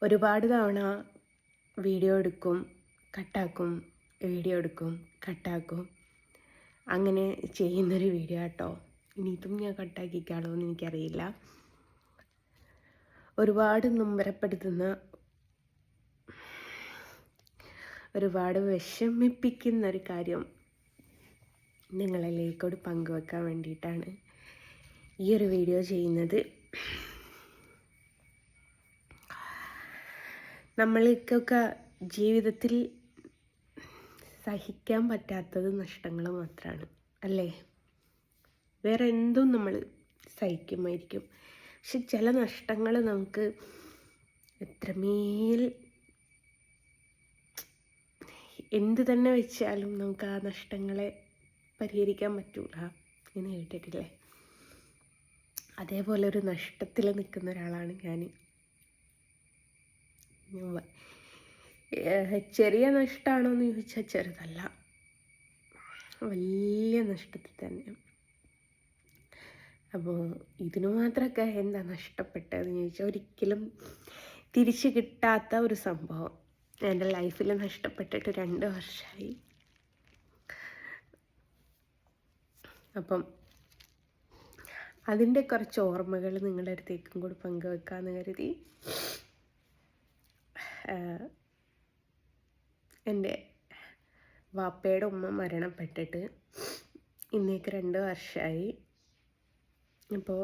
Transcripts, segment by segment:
ഒരുപാട് തവണ വീഡിയോ എടുക്കും, കട്ടാക്കും, വീഡിയോ എടുക്കും, കട്ടാക്കും. അങ്ങനെ ചെയ്യുന്നൊരു വീഡിയോ കേട്ടോ. ഇനിയിതും ഞാൻ കട്ടാക്കിക്കാണോ എന്ന് എനിക്കറിയില്ല. ഒരുപാട് നൊമ്പരപ്പെടുത്തുന്ന, ഒരുപാട് വിഷമിപ്പിക്കുന്നൊരു കാര്യം നിങ്ങളിലേക്കോട് പങ്കുവെക്കാൻ വേണ്ടിയിട്ടാണ് ഈ ഒരു വീഡിയോ ചെയ്യുന്നത്. നമ്മൾക്കൊക്കെ ജീവിതത്തിൽ സഹിക്കാൻ പറ്റാത്തത് നഷ്ടങ്ങൾ മാത്രമാണ്, അല്ലേ? വേറെ എന്തും നമ്മൾ സഹിക്കുമായിരിക്കും. പക്ഷെ ചില നഷ്ടങ്ങൾ നമുക്ക് എത്രമേൽ എന്ത് തന്നെ വെച്ചാലും നമുക്ക് ആ നഷ്ടങ്ങളെ പരിഹരിക്കാൻ പറ്റൂല എന്ന് കേട്ടിട്ടില്ലേ? അതേപോലെ ഒരു നഷ്ടത്തിൽ നിൽക്കുന്ന ഒരാളാണ് ഞാൻ. ചെറിയ നഷ്ടമാണോ എന്ന് ചോദിച്ചാൽ ചെറുതല്ല, വലിയ നഷ്ടത്തിൽ തന്നെ. അപ്പോൾ ഇതിനു മാത്രമൊക്കെ എന്താ നഷ്ടപ്പെട്ടതെന്ന് ചോദിച്ചാൽ ഒരിക്കലും തിരിച്ച് കിട്ടാത്ത ഒരു സംഭവം എൻ്റെ ലൈഫിൽ നഷ്ടപ്പെട്ടിട്ട് 2 വർഷമായി. അപ്പം അതിൻ്റെ കുറച്ച് ഓർമ്മകൾ നിങ്ങളുടെ അടുത്തേക്കും കൂടി പങ്കുവെക്കാമെന്ന് കരുതി. എൻ്റെ വാപ്പയുടെ ഉമ്മ മരണപ്പെട്ടിട്ട് ഇന്നേക്ക് 2 വർഷമായി. അപ്പോൾ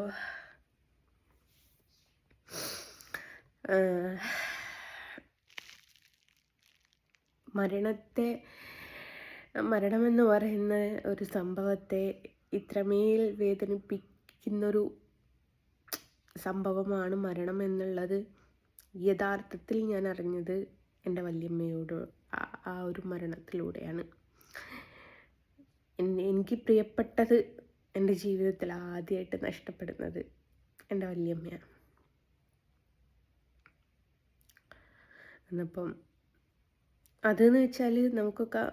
മരണമെന്ന് പറയുന്ന ഒരു സംഭവത്തെ ഇത്രമേൽ വേദനിപ്പിക്കുന്നൊരു സംഭവമാണ് മരണം എന്നുള്ളത് യഥാർത്ഥത്തിൽ ഞാൻ അറിഞ്ഞത് എൻ്റെ വല്യമ്മയോട് ആ ഒരു മരണത്തിലൂടെയാണ്. എനിക്ക് പ്രിയപ്പെട്ടത് എൻ്റെ ജീവിതത്തിൽ ആദ്യമായിട്ട് നഷ്ടപ്പെടുന്നത് എൻ്റെ വല്യമ്മയാണ്. എന്നപ്പം അതെന്ന് വെച്ചാൽ നമുക്കൊക്കെ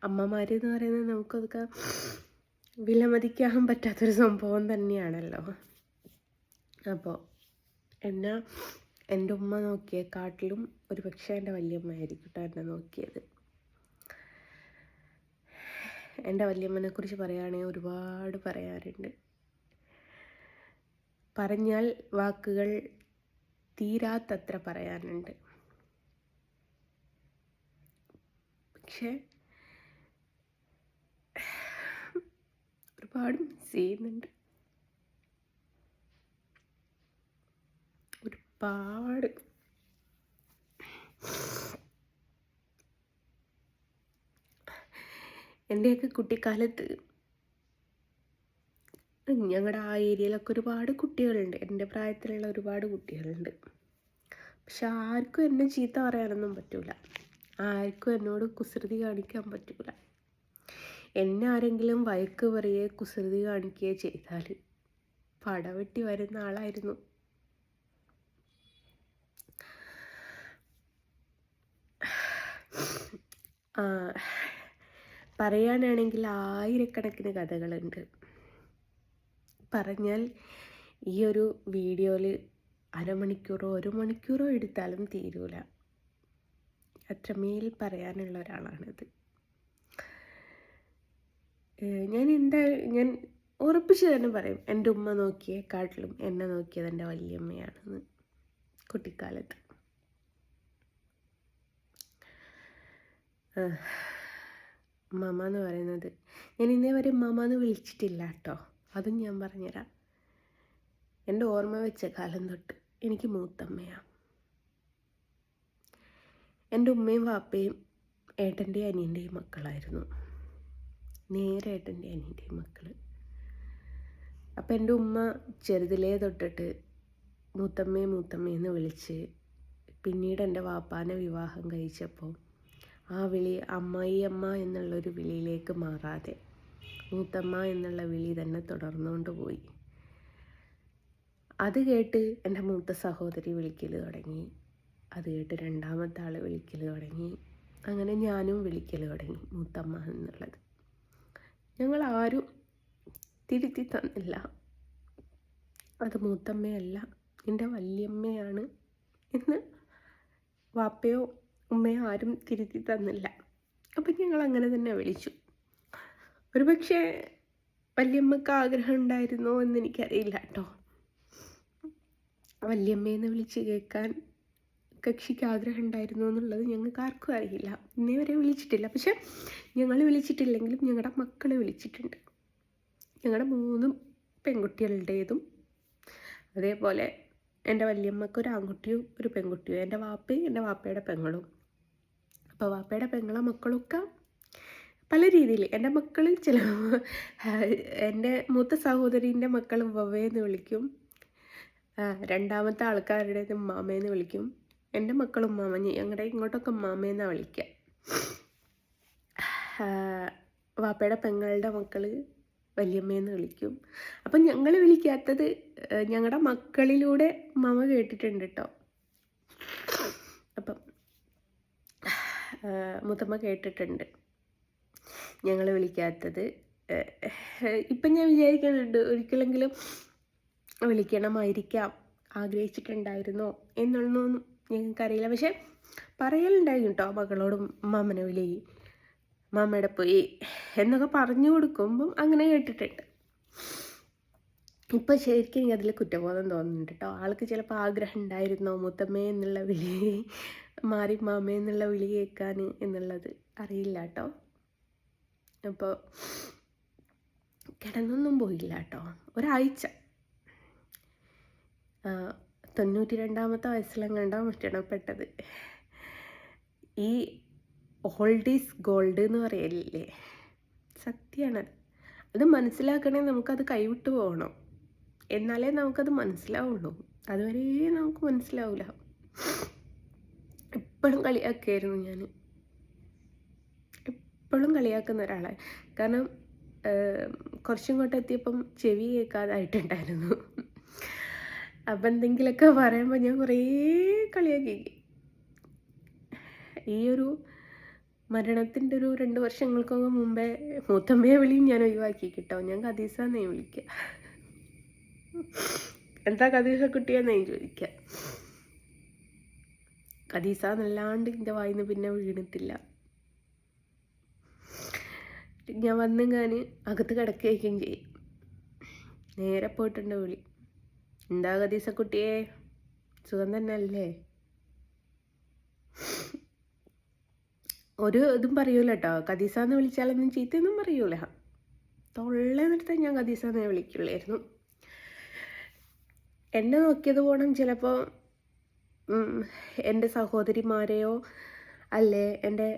അമ്മമാരെന്ന് പറയുന്നത് നമുക്കതൊക്കെ വിലമതിക്കാൻ പറ്റാത്തൊരു സംഭവം തന്നെയാണല്ലോ. അപ്പോൾ എന്നെ എൻ്റെ ഉമ്മ നോക്കിയേക്കാട്ടിലും ഒരു പക്ഷേ എൻ്റെ വല്യമ്മയായിരിക്കും കേട്ടോ എന്നെ നോക്കിയത്. എൻ്റെ വല്യമ്മനെ കുറിച്ച് പറയുകയാണെങ്കിൽ ഒരുപാട് പറയാറുണ്ട്. പറഞ്ഞാൽ വാക്കുകൾ തീരാത്തത്ര പറയാനുണ്ട്. പക്ഷെ ഒരുപാട് മിസ് ചെയ്യുന്നുണ്ട്, ഒരുപാട്. എൻ്റെയൊക്കെ കുട്ടിക്കാലത്ത് ഞങ്ങളുടെ ആ ഏരിയയിലൊക്കെ ഒരുപാട് കുട്ടികളുണ്ട്, എൻ്റെ പ്രായത്തിലുള്ള ഒരുപാട് കുട്ടികളുണ്ട്. പക്ഷെ ആർക്കും എന്നെ ചീത്ത പറയാനൊന്നും പറ്റൂല, ആർക്കും എന്നോട് കുസൃതി കാണിക്കാൻ പറ്റൂല. എന്നെ ആരെങ്കിലും വഴക്ക് പറയുകയോ കുസൃതി കാണിക്കുകയോ ചെയ്താൽ പടവെട്ടി വരുന്ന ആളായിരുന്നു. പറയാനാണെങ്കിൽ ആയിരക്കണക്കിന് കഥകളുണ്ട്. പറഞ്ഞാൽ ഈ ഒരു വീഡിയോയിൽ അരമണിക്കൂറോ 1 മണിക്കൂറോ എടുത്താലും തീരൂല, അത്രമേൽ പറയാനുള്ള ഒരാളാണിത്. ഞാൻ ഉറപ്പിച്ച് തന്നെ പറയും, എൻ്റെ ഉമ്മ നോക്കിയേക്കാട്ടിലും എന്നെ നോക്കിയത് എൻ്റെ വല്യമ്മയാണെന്ന്. കുട്ടിക്കാലത്ത് മമ്മ എന്ന് പറയുന്നത്, ഞാൻ ഇന്നേ വരെ മമ്മ എന്ന് വിളിച്ചിട്ടില്ല കേട്ടോ, അതും ഞാൻ പറഞ്ഞുതരാം. എൻ്റെ ഓർമ്മ വെച്ച കാലം തൊട്ട് എനിക്ക് മൂത്തമ്മയാണ്. എൻ്റെ ഉമ്മയും വാപ്പയും ഏട്ടൻ്റെയും അനിയൻ്റെയും മക്കളായിരുന്നു, നേരെ ഏട്ടൻ്റെയും അനിയൻ്റെയും മക്കൾ. അപ്പം എൻ്റെ ഉമ്മ ചെറുതിലേ തൊട്ടിട്ട് മൂത്തമ്മയെന്ന് വിളിച്ച്, പിന്നീട് എൻ്റെ വാപ്പാനെ വിവാഹം കഴിച്ചപ്പോൾ ആ വിളി അമ്മായിയമ്മ എന്നുള്ളൊരു വിളിയിലേക്ക് മാറാതെ മൂത്തമ്മ എന്നുള്ള വിളി തന്നെ തുടർന്നുകൊണ്ട് പോയി. അത് കേട്ട് എൻ്റെ മൂത്ത സഹോദരി വിളിക്കൽ തുടങ്ങി, അത് കേട്ട് രണ്ടാമത്തെ ആൾ വിളിക്കൽ തുടങ്ങി, അങ്ങനെ ഞാനും വിളിക്കൽ തുടങ്ങി മൂത്തമ്മ എന്നുള്ളത്. ഞങ്ങൾ ആരും തിരുത്തി തന്നില്ല, അത് മൂത്തമ്മയല്ല എൻ്റെ വല്യമ്മയാണ് എന്ന് വാപ്പയോ ഉമ്മയോ ആരും തിരുത്തി തന്നില്ല. അപ്പം ഞങ്ങൾ അങ്ങനെ തന്നെ വിളിച്ചു. ഒരുപക്ഷെ വല്യമ്മക്ക് ആഗ്രഹം ഉണ്ടായിരുന്നോ എന്നെനിക്കറിയില്ല കേട്ടോ. വല്യമ്മേന്ന് വിളിച്ച് കേൾക്കാൻ കക്ഷിക്ക് ആഗ്രഹം ഉണ്ടായിരുന്നോ എന്നുള്ളത് ഞങ്ങൾക്ക് ആർക്കും അറിയില്ല. ഇന്നേ വരെ വിളിച്ചിട്ടില്ല. പക്ഷെ ഞങ്ങൾ വിളിച്ചിട്ടില്ലെങ്കിലും ഞങ്ങളുടെ മക്കൾ വിളിച്ചിട്ടുണ്ട്. ഞങ്ങളുടെ 3 പെൺകുട്ടികളുടേതും അതേപോലെ എൻ്റെ വല്യമ്മക്ക് ഒരു ആൺകുട്ടിയും ഒരു പെൺകുട്ടിയും, എൻ്റെ വാപ്പയും എൻ്റെ വാപ്പയുടെ പെങ്ങളും. അപ്പോൾ വാപ്പയുടെ പെങ്ങളെ മക്കളൊക്കെ പല രീതിയിൽ എൻ്റെ മക്കൾ എൻ്റെ മൂത്ത സഹോദരീൻ്റെ മക്കൾ വവ്വേന്ന് വിളിക്കും, രണ്ടാമത്തെ ആൾക്കാരുടെ ഉമ്മാമേന്ന് വിളിക്കും. എൻ്റെ മക്കളും ഉമ്മാമ, ഞങ്ങളുടെ ഇങ്ങോട്ടൊക്കെ ഉമ്മാമേന്നാണ് വിളിക്കുക. വാപ്പയുടെ പെങ്ങളുടെ മക്കൾ വല്യമ്മേന്ന് വിളിക്കും. അപ്പം ഞങ്ങൾ വിളിക്കാത്തത് ഞങ്ങളുടെ മക്കളിലൂടെ ഉമ്മാമ കേട്ടിട്ടുണ്ട് കേട്ടോ. അപ്പം മുത്തമ്മ കേട്ടിട്ടുണ്ട് ഞങ്ങൾ വിളിക്കാത്തത്. ഇപ്പം ഞാൻ വിചാരിക്കുന്നുണ്ട് ഒരിക്കലെങ്കിലും വിളിക്കണമായിരിക്കാം, ആഗ്രഹിച്ചിട്ടുണ്ടായിരുന്നോ എന്നുള്ളതൊന്നും ഞങ്ങൾക്കറിയില്ല. പക്ഷെ പറയലുണ്ടായിരുന്നു കേട്ടോ മകളോടും മാമനെ വിളി, മാമയുടെ പോയി എന്നൊക്കെ പറഞ്ഞു കൊടുക്കുമ്പം അങ്ങനെ കേട്ടിട്ടുണ്ട്. ഇപ്പം ശരിക്കും എനിക്ക് അതിൽ കുറ്റബോധം തോന്നുന്നുണ്ട് കേട്ടോ. ആൾക്ക് ചിലപ്പോൾ ആഗ്രഹം ഉണ്ടായിരുന്നോ മുത്തമ്മേ എന്നുള്ള വിളി മാറി മാമേ എന്നുള്ള വിളി കേൾക്കാൻ എന്നുള്ളത് അറിയില്ല കേട്ടോ. അപ്പോൾ കിടന്നൊന്നും പോയില്ല കേട്ടോ. ഒരാഴ്ച 92ാമത്തെ വയസ്സിലെങ്ങാണ്ടോ മറ്റണപ്പെട്ടത്. ഈ ഓൾഡ് ഈസ് ഗോൾഡ് എന്ന് പറയലില്ലേ, സത്യമാണത്. അത് മനസ്സിലാക്കണേ നമുക്കത് കൈവിട്ട് പോകണം, എന്നാലേ നമുക്കത് മനസ്സിലാവുള്ളൂ. അതുവരെ നമുക്ക് മനസ്സിലാവില്ല. എപ്പോഴും കളിയാക്കിയായിരുന്നു ഞാൻ, എപ്പോഴും കളിയാക്കുന്ന ഒരാളാണ്. കാരണം കുറച്ചും ഇങ്ങോട്ട് എത്തിയപ്പം ചെവി കേൾക്കാതായിട്ടുണ്ടായിരുന്നു. അപ്പം എന്തെങ്കിലുമൊക്കെ പറയുമ്പോൾ ഞാൻ കുറേ കളിയാക്കി. ഈ ഒരു മരണത്തിൻ്റെ ഒരു 2 വർഷങ്ങൾക്കൊക്കെ മുമ്പേ മൂത്തമ്മയെ വിളിയും ഞാൻ ഒഴിവാക്കി കേട്ടോ. ഞാൻ ഖദീസാന്നേ വിളിക്കുക. എന്താ ഖദീസ കുട്ടിയെന്നേ ചോദിക്കുക. ഖദീസ എന്നല്ലാണ്ട് എൻ്റെ വായിന്ന് പിന്നെ വീണിട്ടില്ല. ഞാൻ വന്നെങ്ങാൻ അകത്ത് കിടക്കുകയും ചെയ്യും. നേരെ പോയിട്ടുണ്ട് വിളി. എന്താ ഖദീസ കുട്ടിയെ, സുഖം തന്നെ അല്ലേ? ഒരു ഇതും പറയൂല കേട്ടോ. ഖദീസാന്ന് വിളിച്ചാലൊന്നും ചീത്തയൊന്നും പറയൂല. തൊള്ളേന്നിടത്ത് ഞാൻ ഖദീസാന്നേ വിളിക്കുള്ളായിരുന്നു. എന്നെ നോക്കിയത് പോണം ചിലപ്പോൾ എൻ്റെ സഹോദരിമാരെയോ അല്ലേ എൻ്റെ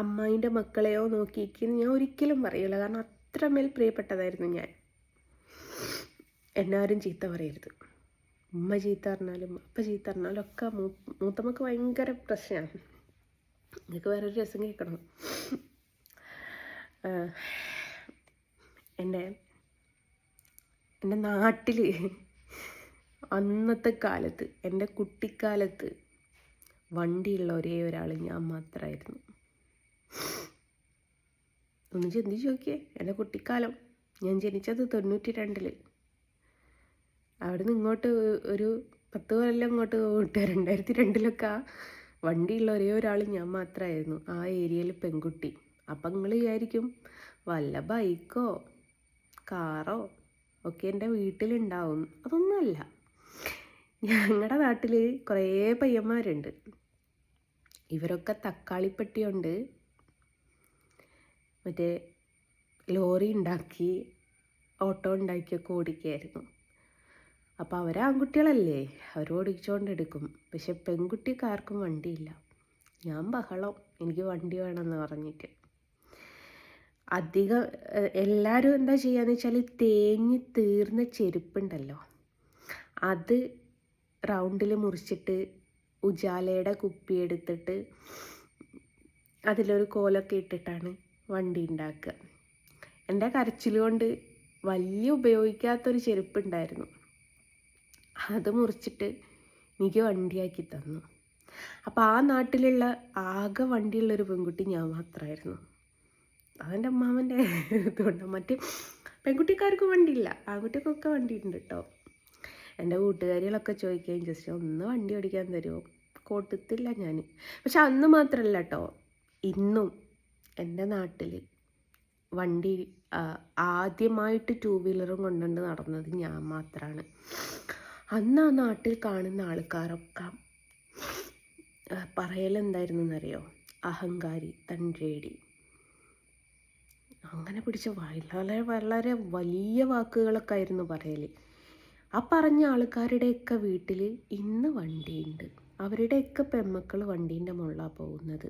അമ്മായിൻ്റെ മക്കളെയോ നോക്കിയിരിക്കുന്നു ഞാൻ ഒരിക്കലും പറയില്ല. കാരണം അത്രമേൽ പ്രിയപ്പെട്ടതായിരുന്നു ഞാൻ. എന്നാരും ചീത്ത പറയരുത്. ഉമ്മ ചീത്ത പറഞ്ഞാലും അപ്പ ചീത്ത പറഞ്ഞാലും ഒക്കെ മൂത്തമ്മക്ക് ഭയങ്കര പ്രശ്നമാണ്. നിങ്ങൾക്ക് വേറൊരു രസം കേൾക്കണം. എൻ്റെ നാട്ടിൽ അന്നത്തെ കാലത്ത്, എൻ്റെ കുട്ടിക്കാലത്ത് വണ്ടിയുള്ള ഒരേ ഒരാൾ ഞാൻ മാത്രമായിരുന്നു. ഒന്ന് ചിന്തിച്ച് നോക്കിയേ. എൻ്റെ കുട്ടിക്കാലം, ഞാൻ ജനിച്ചത് 92. അവിടെ നിന്ന് ഇങ്ങോട്ട് ഒരു 10 കൊല്ലം ഇങ്ങോട്ട് പോയിട്ട് 2002 വണ്ടിയുള്ള ഒരേ ഒരാൾ ഞാൻ മാത്രമായിരുന്നു ആ ഏരിയയിൽ പെൺകുട്ടി. അപ്പം നിങ്ങൾ വിചാരിക്കും വല്ല ബൈക്കോ കാറോ ഒക്കെ എൻ്റെ വീട്ടിലുണ്ടാവും. അതൊന്നുമല്ല. ഞങ്ങളുടെ നാട്ടിൽ കുറേ പയ്യന്മാരുണ്ട്. ഇവരൊക്കെ തക്കാളിപ്പെട്ടിയുണ്ട്, മറ്റേ ലോറി ഉണ്ടാക്കി ഓട്ടോ ഉണ്ടാക്കിയൊക്കെ ഓടിക്കുകയായിരുന്നു. അപ്പോൾ അവർ ആൺകുട്ടികളല്ലേ, അവർ ഓടിച്ചുകൊണ്ടെടുക്കും. പക്ഷെ പെൺകുട്ടിക്കാർക്കും വണ്ടിയില്ല. ഞാൻ ബഹളം, എനിക്ക് വണ്ടി വേണമെന്ന് പറഞ്ഞിട്ട്. അധികം എല്ലാവരും എന്താ ചെയ്യാന്ന് വെച്ചാൽ തേഞ്ഞ് തീർന്ന ചെരുപ്പുണ്ടല്ലോ, അത് റൗണ്ടിൽ മുറിച്ചിട്ട് ഉജാലയുടെ കുപ്പി എടുത്തിട്ട് അതിലൊരു കോലൊക്കെ ഇട്ടിട്ടാണ് വണ്ടി ഉണ്ടാക്കുക. എൻ്റെ കരച്ചിൽ കൊണ്ട് വലിയ ഉപയോഗിക്കാത്തൊരു ചെരുപ്പുണ്ടായിരുന്നു, അത് മുറിച്ചിട്ട് എനിക്ക് വണ്ടിയാക്കി തന്നു. അപ്പോൾ ആ നാട്ടിലുള്ള ആകെ വണ്ടിയുള്ളൊരു പെൺകുട്ടി ഞാൻ മാത്രമായിരുന്നു. അതെൻ്റെ അമ്മാവൻ്റെ ഇതുകൊണ്ട്. മറ്റ് പെൺകുട്ടിക്കാർക്ക് വണ്ടിയില്ല, ആൺകുട്ടിക്കൊക്കെ വണ്ടിയുണ്ട് കേട്ടോ. എൻ്റെ കൂട്ടുകാരികളൊക്കെ ചോദിക്കുകയും ജസ്റ്റ് ഒന്ന് വണ്ടി ഓടിക്കാൻ തരുമോ, കൊടുത്തില്ല ഞാൻ. പക്ഷെ അന്ന് മാത്രമല്ല കേട്ടോ, ഇന്നും എൻ്റെ നാട്ടിൽ വണ്ടി ആദ്യമായിട്ട് 2 വീലറും കൊണ്ടുകൊണ്ട് നടന്നത് ഞാൻ മാത്രമാണ്. അന്ന് ആ നാട്ടിൽ കാണുന്ന ആൾക്കാരൊക്കെ പറയലെന്തായിരുന്നു എന്നറിയോ, അഹങ്കാരി, തൻറേടി, അങ്ങനെ പിടിച്ച വളരെ വളരെ വലിയ വാക്കുകളൊക്കെ ആയിരുന്നു പറയൽ. ആ പറഞ്ഞ ആൾക്കാരുടെയൊക്കെ വീട്ടിൽ ഇന്ന് വണ്ടിയുണ്ട്, അവരുടെയൊക്കെ പെൺമക്കൾ വണ്ടീൻ്റെ മുകളിലാണ് പോകുന്നത്.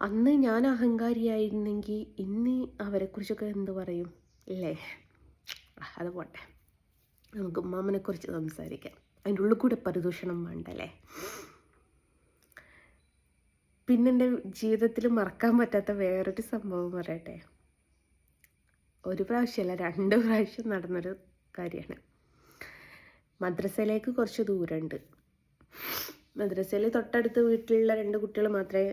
അന്ന് ഞാൻ അഹങ്കാരിയായിരുന്നെങ്കിൽ ഇന്ന് അവരെക്കുറിച്ചൊക്കെ എന്ത് പറയും അല്ലേ? അത് പോട്ടെ, നമുക്ക് ഉമ്മാമനെക്കുറിച്ച് സംസാരിക്കാം. അതിൻ്റെ ഉള്ളിൽ കൂടെ പരിദൂഷണം വേണ്ടല്ലേ. പിന്നെ എൻ്റെ ജീവിതത്തിൽ മറക്കാൻ പറ്റാത്ത വേറൊരു സംഭവം പറയട്ടെ. ഒരു പ്രാവശ്യമല്ല, 2 പ്രാവശ്യം നടന്നൊരു കാര്യമാണ്. മദ്രസയിലേക്ക് കുറച്ച് ദൂരമുണ്ട്. മദ്രസയിൽ തൊട്ടടുത്ത് വീട്ടിലുള്ള 2 കുട്ടികൾ മാത്രമേ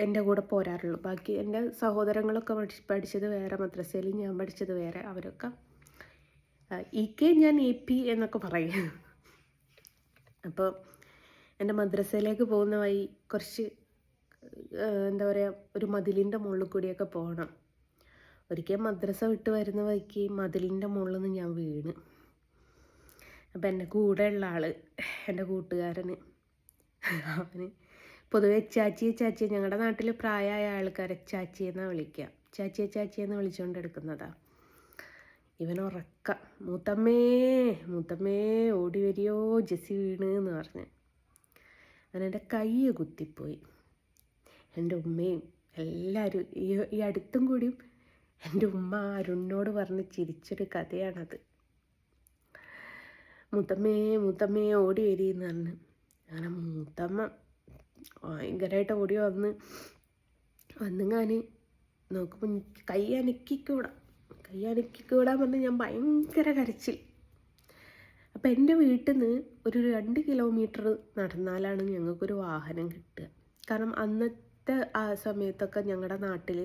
എൻ്റെ കൂടെ പോരാറുള്ളൂ. ബാക്കി എൻ്റെ സഹോദരങ്ങളൊക്കെ പഠിച്ചത് വേറെ മദ്രസയിൽ, ഞാൻ പഠിച്ചത് വേറെ. അവരൊക്കെ ഞാൻ AP എന്നൊക്കെ പറയും. അപ്പോൾ എൻ്റെ മദ്രസയിലേക്ക് പോകുന്ന വഴി കുറച്ച് എന്താ പറയുക, ഒരു മതിലിൻ്റെ മുകളിൽ കൂടിയൊക്കെ പോകണം. ഒരിക്കൽ മദ്രസ വിട്ട് വരുന്ന വഴിക്ക് മതിലിൻ്റെ മുകളിൽ നിന്ന് ഞാൻ വീണ്. അപ്പം എൻ്റെ കൂടെയുള്ള ആൾ, എൻ്റെ കൂട്ടുകാരന്, അവന് പൊതുവെ ചാച്ചിയെ ഞങ്ങളുടെ നാട്ടിൽ പ്രായമായ ആൾക്കാരെ ചാച്ചിയെന്നാണ് വിളിക്കുക. ചാച്ചിയെന്ന് വിളിച്ചുകൊണ്ട് എടുക്കുന്നതാണ്. ഇവൻ ഉറക്ക, മൂത്തമ്മേ ഓടി വരിയോ ജെസ്സി വീണ് എന്ന് പറഞ്ഞ്. അവനെൻ്റെ കൈ കുത്തിപ്പോയി. എൻ്റെ ഉമ്മയും എല്ലാവരും ഈ അടുത്തും കൂടിയും എൻ്റെ ഉമ്മ അരുണിനോട് പറഞ്ഞ് ചിരിച്ചൊരു കഥയാണത്. മൂത്തമ്മേ ഓടി വരിയെന്ന് പറഞ്ഞ്. അങ്ങനെ മൂത്തമ്മ ഭയങ്കരമായിട്ട് ഓടി വന്നുങ്ങാൻ നോക്കുമ്പോൾ കൈ അനക്കിക്കൂടാൻ പറഞ്ഞ് ഞാൻ ഭയങ്കര കരച്ചിൽ. അപ്പം എൻ്റെ വീട്ടിൽ നിന്ന് ഒരു 2 കിലോമീറ്റർ നടന്നാലാണ് ഞങ്ങൾക്കൊരു വാഹനം കിട്ടുക. കാരണം അന്നത്തെ ആ സമയത്തൊക്കെ ഞങ്ങളുടെ നാട്ടിൽ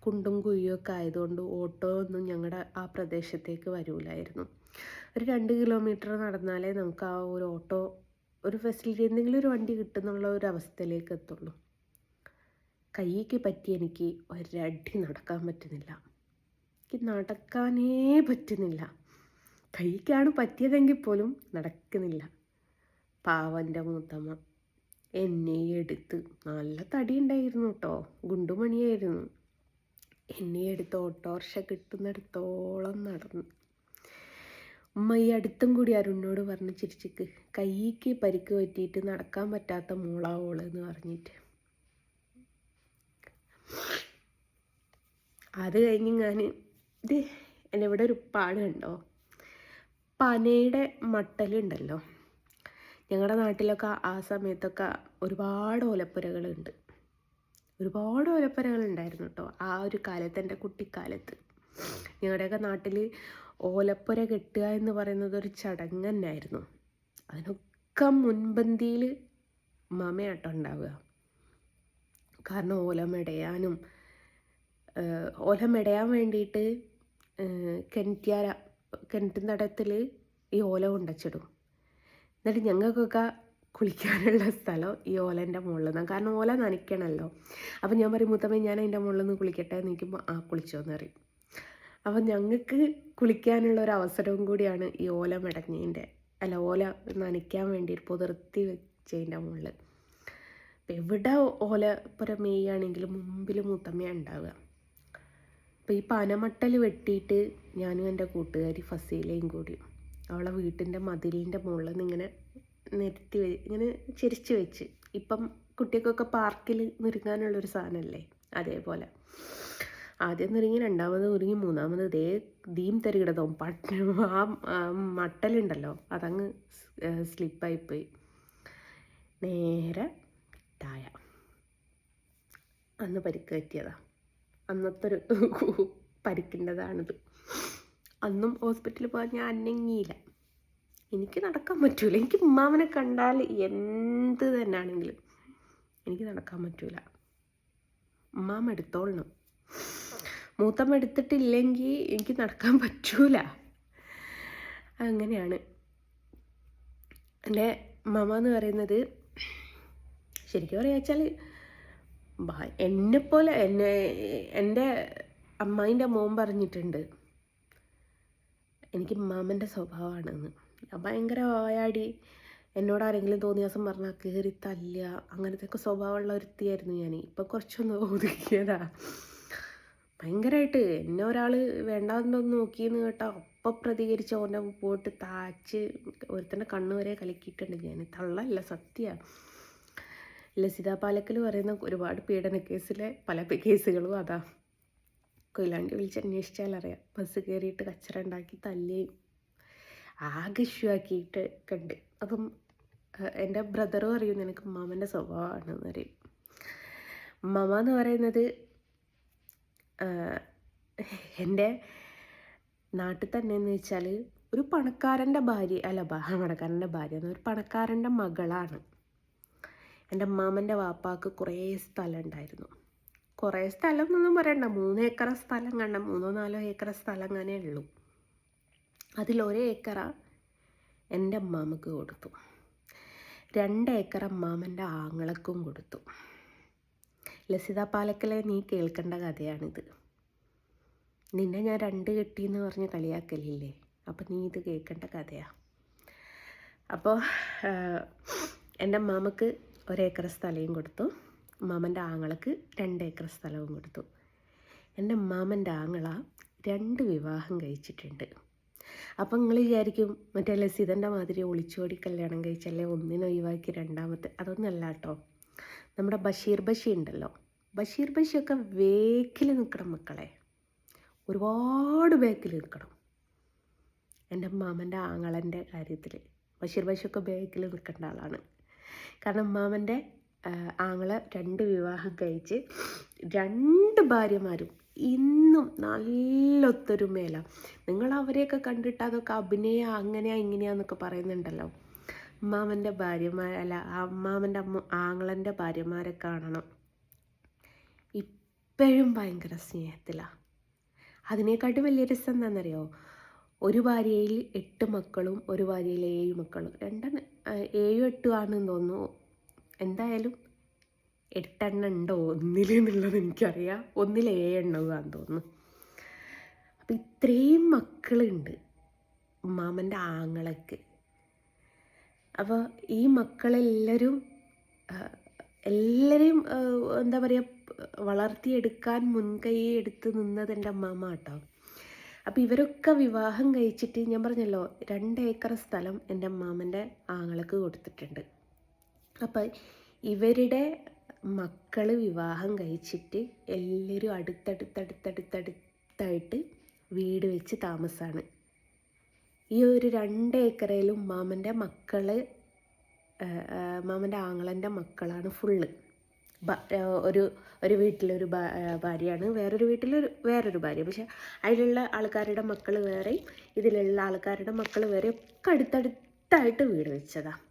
കുണ്ടും കുഴിയൊക്കെ ആയതുകൊണ്ട് ഓട്ടോ ഒന്നും ഞങ്ങളുടെ ആ പ്രദേശത്തേക്ക് വരില്ലായിരുന്നു. ഒരു 2 കിലോമീറ്റർ നടന്നാലേ നമുക്ക് ആ ഒരു ഓട്ടോ, ഒരു ഫെസിലിറ്റി, എന്തെങ്കിലും ഒരു വണ്ടി കിട്ടുന്നുള്ള ഒരു അവസ്ഥയിലേക്ക് എത്തുള്ളൂ. കൈക്ക് പറ്റി എനിക്ക് ഒരടി നടക്കാൻ പറ്റുന്നില്ല. എനിക്ക് നടക്കാനേ പറ്റുന്നില്ല. കൈക്കാണ് പറ്റിയതെങ്കിൽ പോലും നടക്കുന്നില്ല. പാവൻ്റെ മൂത്തമ്മ എന്നെ എടുത്ത്, നല്ല തടി ഉണ്ടായിരുന്നു കേട്ടോ, ഗുണ്ടുമണിയായിരുന്നു, എന്നെ എടുത്ത് ഓട്ടോറിക്ഷ കിട്ടുന്നിടത്തോളം നടന്നു. ഉമ്മ ഈ അടുത്തും കൂടി അരുണിനോട് പറഞ്ഞ് ചിരിച്ചിക്ക്, കൈക്ക് പരിക്ക് പറ്റിയിട്ട് നടക്കാൻ പറ്റാത്ത മോളാവോള് എന്ന് പറഞ്ഞിട്ട്. അത് കഴിഞ്ഞ് ഞാൻ എൻ്റെ ഇവിടെ ഒരു പാട് കണ്ടോ, പനയുടെ മട്ടലുണ്ടല്ലോ. ഞങ്ങളുടെ നാട്ടിലൊക്കെ ആ സമയത്തൊക്കെ ഒരുപാട് ഓലപ്പുരകളുണ്ടായിരുന്നു കേട്ടോ. ആ ഒരു കാലത്ത്, എൻ്റെ കുട്ടിക്കാലത്ത് ഞങ്ങളുടെയൊക്കെ നാട്ടിൽ ഓലപ്പുര കെട്ടുക എന്ന് പറയുന്നത് ഒരു ചടങ്ങ് തന്നെയായിരുന്നു. അതിനൊക്കെ മുൻപന്തിയിൽ ഉമ്മാമയാട്ടോ ഉണ്ടാവുക. കാരണം ഓല മെടയാൻ വേണ്ടിയിട്ട് കിണറ്റിൻ തടത്തിൽ ഈ ഓല കൊണ്ടുവച്ചിടും. എന്നിട്ട് ഞങ്ങൾക്കൊക്കെ കുളിക്കാനുള്ള സ്ഥലം ഈ ഓലേൻ്റെ മുകളിൽ നിന്നാണ്. കാരണം ഓല നനയ്ക്കണമല്ലോ. അപ്പം ഞാൻ പറയും, മൂത്തമ്മ ഞാൻ അതിൻ്റെ മുകളിൽ നിന്ന് കുളിക്കട്ടെ എന്ന് നിൽക്കുമ്പോൾ കുളിച്ചോന്ന് പറയും. അപ്പം ഞങ്ങൾക്ക് കുളിക്കാനുള്ള ഒരു അവസരവും കൂടിയാണ് ഈ ഓല ഓല നനയ്ക്കാൻ വേണ്ടി പുതിർത്തി വെച്ചതിൻ്റെ മുകളിൽ. അപ്പം എവിടെ ഓലപ്പുര മേയാണെങ്കിലും മുമ്പിൽ മൂത്തമ്മയാണ് ഉണ്ടാവുക. അപ്പോൾ ഈ പനമട്ടൽ വെട്ടിയിട്ട് ഞാനും എൻ്റെ കൂട്ടുകാരി ഫസീലയും കൂടി അവളെ വീട്ടിൻ്റെ മതിലിൻ്റെ മുകളിൽ നിന്ന് ഇങ്ങനെ ഇങ്ങനെ ചെരിച്ച് വെച്ച്, ഇപ്പം കുട്ടികൾക്കൊക്കെ പാർക്കിൽ നിരുങ്ങാനുള്ളൊരു സാധനമല്ലേ, അതേപോലെ ആദ്യം നിരുങ്ങി, രണ്ടാമത് ഒരുങ്ങി, മൂന്നാമത് ദീം തരികിടതോ ആ മട്ടലുണ്ടല്ലോ അതങ്ങ് സ്ലിപ്പായിപ്പോയി. നേരെ താഴെ അന്ന് പരിക്ക് പറ്റിയതാണ്. അന്നത്തെ ഒരു പരിക്കിൻ്റെതാണിത്. അന്നും ഹോസ്പിറ്റലിൽ പോകാൻ ഞാൻ അനങ്ങിയില്ല. എനിക്ക് നടക്കാൻ പറ്റൂല. എനിക്ക് ഉമ്മാമനെ കണ്ടാൽ എന്ത് തന്നെയാണെങ്കിലും എനിക്ക് നടക്കാൻ പറ്റൂല. ഉമ്മാമ എടുത്തോളണം. മൂത്തമ്മ എടുത്തിട്ടില്ലെങ്കിൽ എനിക്ക് നടക്കാൻ പറ്റൂല. അങ്ങനെയാണ്. എൻ്റെ മമ്മ എന്ന് പറയുന്നത് ശരിക്കും പറയുക വെച്ചാൽ എന്നെപ്പോലെ എൻ്റെ അമ്മായിൻ്റെ മോൻ പറഞ്ഞിട്ടുണ്ട് എനിക്ക് മാമൻ്റെ സ്വഭാവമാണെന്ന്. ഭയങ്കര വായാടി, എന്നോട് ആരെങ്കിലും തോന്നിയ ദിവസം പറഞ്ഞാൽ കയറി തല്ലുക, അങ്ങനത്തെയൊക്കെ സ്വഭാവമുള്ള ഒരുത്തിയായിരുന്നു ഞാൻ. ഇപ്പം കുറച്ചൊന്ന് ഒതുക്കിയതാ. ഭയങ്കരമായിട്ട് എന്നെ ഒരാൾ വേണ്ടാന്നൊന്ന് നോക്കിയെന്ന് കേട്ടാൽ അപ്പം പ്രതികരിച്ച ഓൻ്റെ പോയിട്ട് താച്ച് ഒരുത്തൻ്റെ കണ്ണ് വരെ കലക്കിയിട്ടുണ്ട് ഞാൻ. തള്ളല്ല, സത്യമാണ്. ലസിത പാലക്കൽ പറയുന്ന ഒരുപാട് പീഡന കേസിലെ പല കേസുകളും അതാ. കൊയിലാണ്ടി വിളിച്ച് അന്വേഷിച്ചാൽ അറിയാം. ബസ് കയറിയിട്ട് കച്ചറ ഉണ്ടാക്കി തല്ലുകയും ആകെ ഇഷ്യൂ ആക്കിയിട്ട് കണ്ട്. അപ്പം എൻ്റെ ബ്രദറും അറിയും നിനക്ക് മാമൻ്റെ സ്വഭാവമാണെന്ന് പറയും. മമ എന്ന് പറയുന്നത് എൻ്റെ നാട്ടിൽ തന്നെ എന്ന് വെച്ചാൽ ഒരു പണക്കാരൻ്റെ ഭാര്യ, അല്ല പണക്കാരൻ്റെ ഭാര്യ ഒരു പണക്കാരൻ്റെ മകളാണ്. എൻ്റെ മാമൻ്റെ വാപ്പാക്ക് കുറേ സ്ഥലം ഉണ്ടായിരുന്നു. കുറേ സ്ഥലം എന്നൊന്നും പറയണ്ട, 3 ഏക്കർ സ്ഥലം കണ്ട, 3-4 ഏക്കർ സ്ഥലം അങ്ങനെ ഉള്ളൂ. അതിൽ1 ഏക്കറ എൻ്റെ അമ്മാമ്മക്ക് കൊടുത്തു, 2 ഏക്കർ അമ്മാമ്മൻ്റെ ആങ്ങളക്കും കൊടുത്തു. ലസിത പാലക്കലെ നീ കേൾക്കേണ്ട കഥയാണിത്. നിന്നെ ഞാൻ 2 കെട്ടിയെന്ന് പറഞ്ഞ് കളിയാക്കലില്ലേ, അപ്പം നീ ഇത് കേൾക്കേണ്ട കഥയാണ്. അപ്പോൾ എൻ്റെ അമ്മാമ്മക്ക് 1 ഏക്കർ സ്ഥലവും കൊടുത്തു, മാമൻ്റെ ആങ്ങളക്ക് 2 ഏക്കർ സ്ഥലവും കൊടുത്തു. എൻ്റെ മാമൻ്റെ ആങ്ങള 2 വിവാഹം കഴിച്ചിട്ടുണ്ട്. അപ്പം നിങ്ങൾ വിചാരിക്കും മറ്റേ ലസിതൻ്റെ മാതിരി ഒളിച്ചോടി കല്യാണം കഴിച്ചല്ലേ ഒന്നിനൊഴിവാക്കി രണ്ടാമത്തെ. അതൊന്നല്ല കേട്ടോ. നമ്മുടെ ബഷീർ ബഷി ഉണ്ടല്ലോ, ബഷീർ ബഷിയൊക്കെ വേക്കിൽ നിൽക്കണം മക്കളെ, ഒരുപാട് ബേക്കിൽ നിൽക്കണം. എൻ്റെ മാമൻ്റെ ആങ്ങളൻ്റെ കാര്യത്തിൽ ബഷീർ ബഷിയൊക്കെ ബേക്കിൽ നിൽക്കേണ്ട ആളാണ്. കാരണം മാമൻ്റെ ആങ്ങള 2 വിവാഹം കഴിച്ച് 2 ഭാര്യമാരും ഇന്നും നല്ല ഒത്തൊരുമയില. നിങ്ങൾ അവരെയൊക്കെ കണ്ടിട്ട് അതൊക്കെ അഭിനയ അങ്ങനെയാ ഇങ്ങനെയാന്നൊക്കെ പറയുന്നുണ്ടല്ലോ. മാമൻ്റെ ഭാര്യമാരല്ല, മാമൻ്റെ ആങ്ങളൻ്റെ ഭാര്യമാരെ കാണണം, ഇപ്പോഴും ഭയങ്കര സ്നേഹത്തിലാണ്. അതിനേക്കാട്ട് വലിയ രസം എന്താണെന്നറിയോ, ഒരു ഭാര്യയിൽ 8 മക്കളും ഒരു ഭാര്യയിൽ 7 മക്കളും, 7-8 ആണെന്ന് തോന്നുന്നു. എന്തായാലും 8 എണ്ണം ഉണ്ടോ ഒന്നിലെന്നുള്ളത് എനിക്കറിയാം, 1-ൽ 7 എണ്ണമാണെന്ന് തോന്നുന്നു. അപ്പം ഇത്രയും മക്കളുണ്ട് മാമൻ്റെ ആങ്ങളക്ക്. അപ്പോൾ ഈ മക്കളെല്ലാവരും എന്താ പറയുക, വളർത്തിയെടുക്കാൻ മുൻകൈ എടുത്ത് നിന്നത് എൻ്റെ അമ്മാമ്മ കേട്ടോ. അപ്പോൾ ഇവരൊക്കെ വിവാഹം കഴിച്ചിട്ട് ഞാൻ പറഞ്ഞല്ലോ 2 ഏക്കർ സ്ഥലം എൻ്റെ അമ്മാമ്മൻ്റെ ആങ്ങളക്ക് കൊടുത്തിട്ടുണ്ട്. അപ്പം ഇവരുടെ മക്കൾ വിവാഹം കഴിച്ചിട്ട് എല്ലാവരും അടുത്തടുത്തായിട്ട് വീട് വെച്ച് താമസമാണ്. ഈ ഒരു 2 ഏക്കറയിലും മാമൻ്റെ ആങ്ങളൻ്റെ മക്കളാണ് ഫുള്ള്. ഒരു വീട്ടിലൊരു ഭാര്യയാണ്, വേറൊരു വീട്ടിൽ വേറൊരു ഭാര്യ. പക്ഷെ അതിലുള്ള ആൾക്കാരുടെ മക്കൾ വേറെയും ഇതിലുള്ള ആൾക്കാരുടെ മക്കൾ വേറെ ഒക്കെ അടുത്തടുത്തായിട്ട് വീട് വെച്ചതാണ്.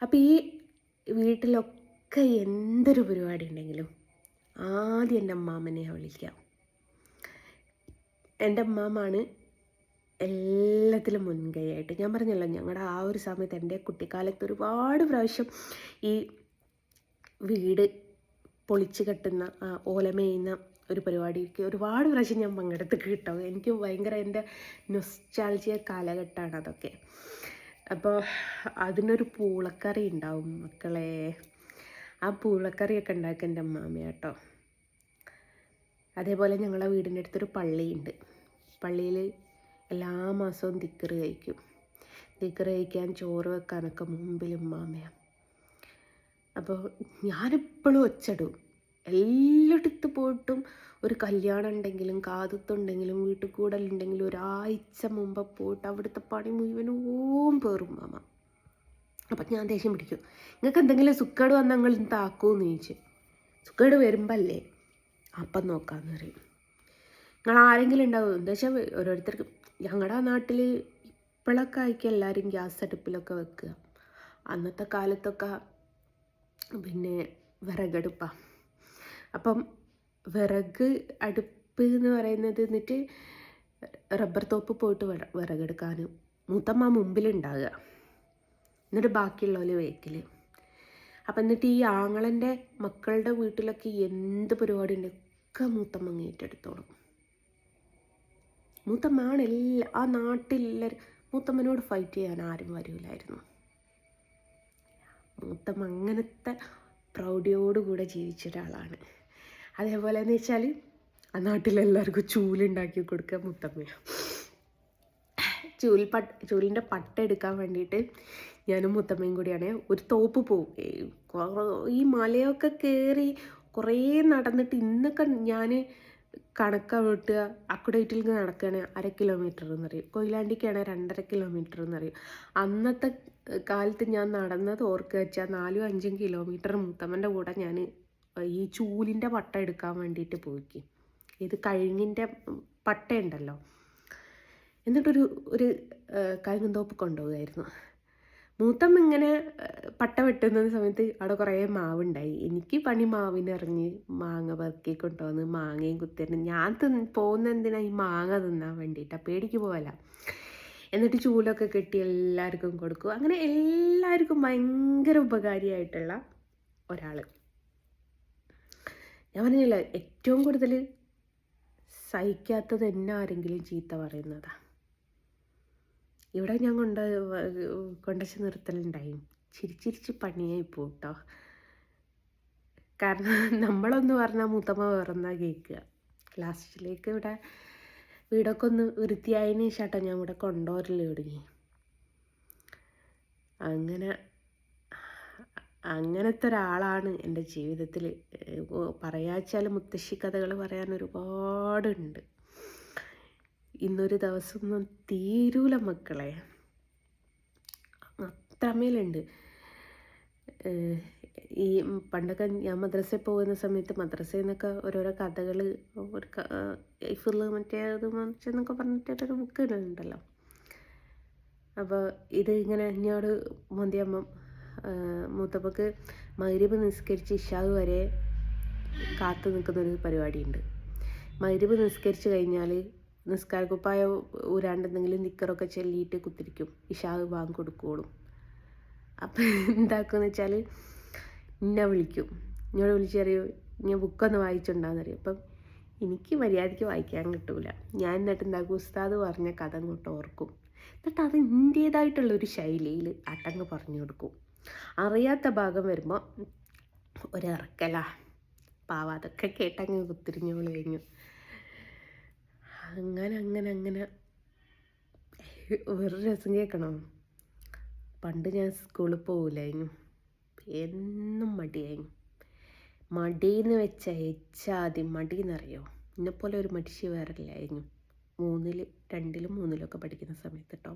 അപ്പോൾ ഈ വീട്ടിലൊക്കെ എന്തൊരു പരിപാടി ഉണ്ടെങ്കിലും ആദ്യം എൻ്റെ അമ്മാമ്മനെ വിളിക്കാം. എൻ്റെ അമ്മാമ്മയാണ് എല്ലാത്തിലും മുൻകൈയായിട്ട്. ഞാൻ പറഞ്ഞല്ലോ, ഞങ്ങളുടെ ആ ഒരു സമയത്ത് എൻ്റെ കുട്ടിക്കാലത്ത് ഒരുപാട് പ്രാവശ്യം ഈ വീട് പൊളിച്ച് കെട്ടുന്ന ഓലമേയുന്ന ഒരു പരിപാടിക്ക് ഒരുപാട് പ്രാവശ്യം ഞാൻ പങ്കെടുത്ത് കിട്ടും. എനിക്ക് ഭയങ്കര എൻ്റെ നൊസ്റ്റാൾജിയ കാലഘട്ടമാണ് അതൊക്കെ. അപ്പോൾ അതിനൊരു പൂളക്കറി ഉണ്ടാവും മക്കളെ. ആ പൂളക്കറിയൊക്കെ ഉണ്ടാക്കുക എൻ്റെ അമ്മാമ്മയാട്ടോ. അതേപോലെ ഞങ്ങളെ വീടിൻ്റെ അടുത്തൊരു പള്ളിയുണ്ട്. പള്ളിയിൽ എല്ലാ മാസവും ദിക്റ് കഴിക്കും. ദിക്റ് കഴിക്കാൻ ചോറ് വെക്കാനൊക്കെ മുമ്പിൽ ഉമ്മാമ്മയാണ്. അപ്പോൾ ഞാനെപ്പോഴും ഒച്ചടും. എല്ലായിടത്ത് പോയിട്ടും ഒരു കല്യാണം ഉണ്ടെങ്കിലും കാതുത്തുണ്ടെങ്കിലും വീട്ടിൽ കൂടലുണ്ടെങ്കിലും ഒരാഴ്ച മുമ്പ് പോയിട്ട് അവിടുത്തെ പണി മുഴുവനും പേറും മാമ. അപ്പം ഞാൻ ദേഷ്യം പിടിക്കും, നിങ്ങൾക്ക് എന്തെങ്കിലും സുക്കേട് വന്നാൽ നിങ്ങൾ താക്കൂന്ന് ചോദിച്ചു. സുക്കേട് വരുമ്പോൾ അല്ലേ അപ്പം നോക്കാമെന്ന് പറയും. നിങ്ങൾ ആരെങ്കിലും ഉണ്ടാവും. എന്താ വെച്ചാൽ ഓരോരുത്തർക്ക് ഞങ്ങളുടെ നാട്ടിൽ ഇപ്പോഴൊക്കെ ആയിരിക്കും എല്ലാവരും ഗ്യാസ് അടുപ്പിലൊക്കെ വെക്കുക. അന്നത്തെ കാലത്തൊക്കെ പിന്നെ വിറകടുപ്പാണ്. അപ്പം വിറക് അടുപ്പ് എന്ന് പറയുന്നത് എന്നിട്ട് റബ്ബർ തോപ്പ് പോയിട്ട് വിറകെടുക്കാനും മൂത്തമ്മ മുമ്പിലുണ്ടാകുക, എന്നിട്ട് ബാക്കിയുള്ളവർ വേക്കിൽ. അപ്പം എന്നിട്ട് ഈ ആങ്ങളൻ്റെ മക്കളുടെ വീട്ടിലൊക്കെ എന്ത് പരിപാടി ഉണ്ട് ഒക്കെ മൂത്തമ്മ ഏറ്റെടുത്തോളും. മൂത്തമ്മയാണ് ആ നാട്ടിലെല്ലാവരും. മൂത്തമ്മനോട് ഫൈറ്റ് ചെയ്യാൻ ആരും വരില്ലായിരുന്നു. മൂത്തമ്മ അങ്ങനത്തെ പ്രൗഢിയോടുകൂടെ ജീവിച്ച ഒരാളാണ്. അതേപോലെ എന്ന് വെച്ചാൽ ആ നാട്ടിലെല്ലാവർക്കും ചൂലുണ്ടാക്കി കൊടുക്കുക മുത്തമ്മയാണ്. ചൂലിൻ്റെ പട്ട എടുക്കാൻ വേണ്ടിയിട്ട് ഞാനും മുത്തമ്മയും കൂടിയാണ് ഒരു തോപ്പ് പോവും. ഈ മലയൊക്കെ കയറി കുറേ നടന്നിട്ട് ഇന്നൊക്കെ ഞാൻ കണക്ക വിട്ടുക അക്കുഡേറ്റിൽ നടക്കുകയാണ് 1/2 കിലോമീറ്റർ എന്നറിയും, കൊയിലാണ്ടിക്കാണ് 2.5 കിലോമീറ്റർ എന്നറിയും. അന്നത്തെ കാലത്ത് ഞാൻ നടന്നത് ഓർക്കുക വെച്ചാൽ 4-5 കിലോമീറ്റർ മുത്തമ്മൻ്റെ കൂടെ ഞാൻ ഈ ചൂലിൻ്റെ പട്ട എടുക്കാൻ വേണ്ടിയിട്ട് പോയിക്ക്. ഇത് കഴിഞ്ഞിൻ്റെ പട്ടയുണ്ടല്ലോ. എന്നിട്ടൊരു കഴുകുന്തോപ്പ് കൊണ്ടുപോകുമായിരുന്നു. മൂത്തമ്മ ഇങ്ങനെ പട്ട വെട്ടുന്ന സമയത്ത് അവിടെ കുറേ മാവുണ്ടായി. എനിക്ക് പണി മാവിനിറങ്ങി മാങ്ങ പെറുക്കി കൊണ്ടുവന്ന് മാങ്ങയും കുത്തിയിരുന്നു. ഞാൻ പോകുന്ന എന്തിനാ ഈ മാങ്ങ തിന്നാൻ വേണ്ടിയിട്ടാണ്, പേടിക്ക് പോകല. എന്നിട്ട് ചൂലൊക്കെ കെട്ടി എല്ലാവർക്കും കൊടുക്കും. അങ്ങനെ എല്ലാവർക്കും ഭയങ്കര ഉപകാരിയായിട്ടുള്ള ഒരാൾ. ഞാൻ പറഞ്ഞില്ല, ഏറ്റവും കൂടുതൽ സഹിക്കാത്തത് എന്നെ ആരെങ്കിലും ചീത്ത പറയുന്നതാണ്. ഇവിടെ ഞാൻ കൊണ്ടുവച്ച് നിർത്തലുണ്ടായി. ചിരിച്ചിരിച്ച് പണിയായി പോട്ടോ. കാരണം നമ്മളൊന്ന് പറഞ്ഞാൽ മൂത്തമ്മ വേറെന്നാ കേൾക്കുക. ലാസ്റ്റിലേക്ക് ഇവിടെ വീടൊക്കെ ഒന്ന് വൃത്തിയായതിന് ശേഷം ഞാൻ ഇവിടെ കൊണ്ടുവരല് തുടങ്ങി. അങ്ങനത്തെ ഒരാളാണ് എൻ്റെ ജീവിതത്തിൽ. പറയാച്ചാൽ മുത്തശ്ശി കഥകൾ പറയാൻ ഒരുപാടുണ്ട്. ഇന്നൊരു ദിവസമൊന്നും തീരൂല മക്കളെ, അത്രമേലുണ്ട്. ഈ പണ്ടൊക്കെ ഞാൻ മദ്രസയിൽ പോകുന്ന സമയത്ത് മദ്രസയിൽ നിന്നൊക്കെ ഓരോരോ കഥകൾ, ഒരു ഫുള്ള് മറ്റേത് എന്നൊക്കെ പറഞ്ഞിട്ടൊരു ബുക്ക് ഉണ്ടല്ലോ. അപ്പോൾ ഇത് ഇങ്ങനെ എന്നോട് മോന്തിയമ്മ മൂത്തപ്പക്ക് മഗ്‌രിബ് നിസ്കരിച്ച് ഇശാവ് വരെ കാത്തു നിൽക്കുന്നൊരു പരിപാടിയുണ്ട്. മഗ്‌രിബ് നിസ്കരിച്ച് കഴിഞ്ഞാൽ നിസ്കാരക്കുപ്പായ ഊരാണ്ടെന്തെങ്കിലും നിക്കറൊക്കെ ചൊല്ലിയിട്ട് കുത്തിരിക്കും. ഇശാവ് ബാങ്ക് കൊടുക്കുകയുള്ളൂ. അപ്പം എന്താക്കുമെന്ന് വെച്ചാൽ എന്നെ വിളിക്കും. എന്നോട് വിളിച്ചറിയോ ഞാൻ ബുക്കൊന്ന് വായിച്ചുണ്ടാകുന്നറിയും. അപ്പം എനിക്ക് മര്യാദയ്ക്ക് വായിക്കാൻ കിട്ടൂല. ഞാൻ എന്നിട്ട് എന്താക്കും, ഉസ്താദ് പറഞ്ഞ കഥ അങ്ങോട്ട് ഓർക്കും. എന്നിട്ട് അത് എൻ്റേതായിട്ടുള്ളൊരു ശൈലിയിൽ അട്ടങ്ങ് പറഞ്ഞു കൊടുക്കും. അറിയാത്ത ഭാഗം വരുമ്പോൾ ഒരിറക്കല പാവ അതൊക്കെ കേട്ടങ്ങ് കുത്തിരിഞ്ഞോള് കഴിഞ്ഞു. അങ്ങനെ വേറൊരു രസം കേൾക്കണോ? പണ്ട് ഞാൻ സ്കൂളിൽ പോകില്ലായിരുന്നു. എന്നും മടിയായിരുന്നു. മടിയെന്ന് വെച്ചാൽ എച്ചാതി മടി എന്നറിയോ. എന്നെപ്പോലെ ഒരു മടിച്ച് വേറെ ഇല്ലായിരുന്നു. 2ലും 3ലൊക്കെ പഠിക്കുന്ന സമയത്ത് കേട്ടോ.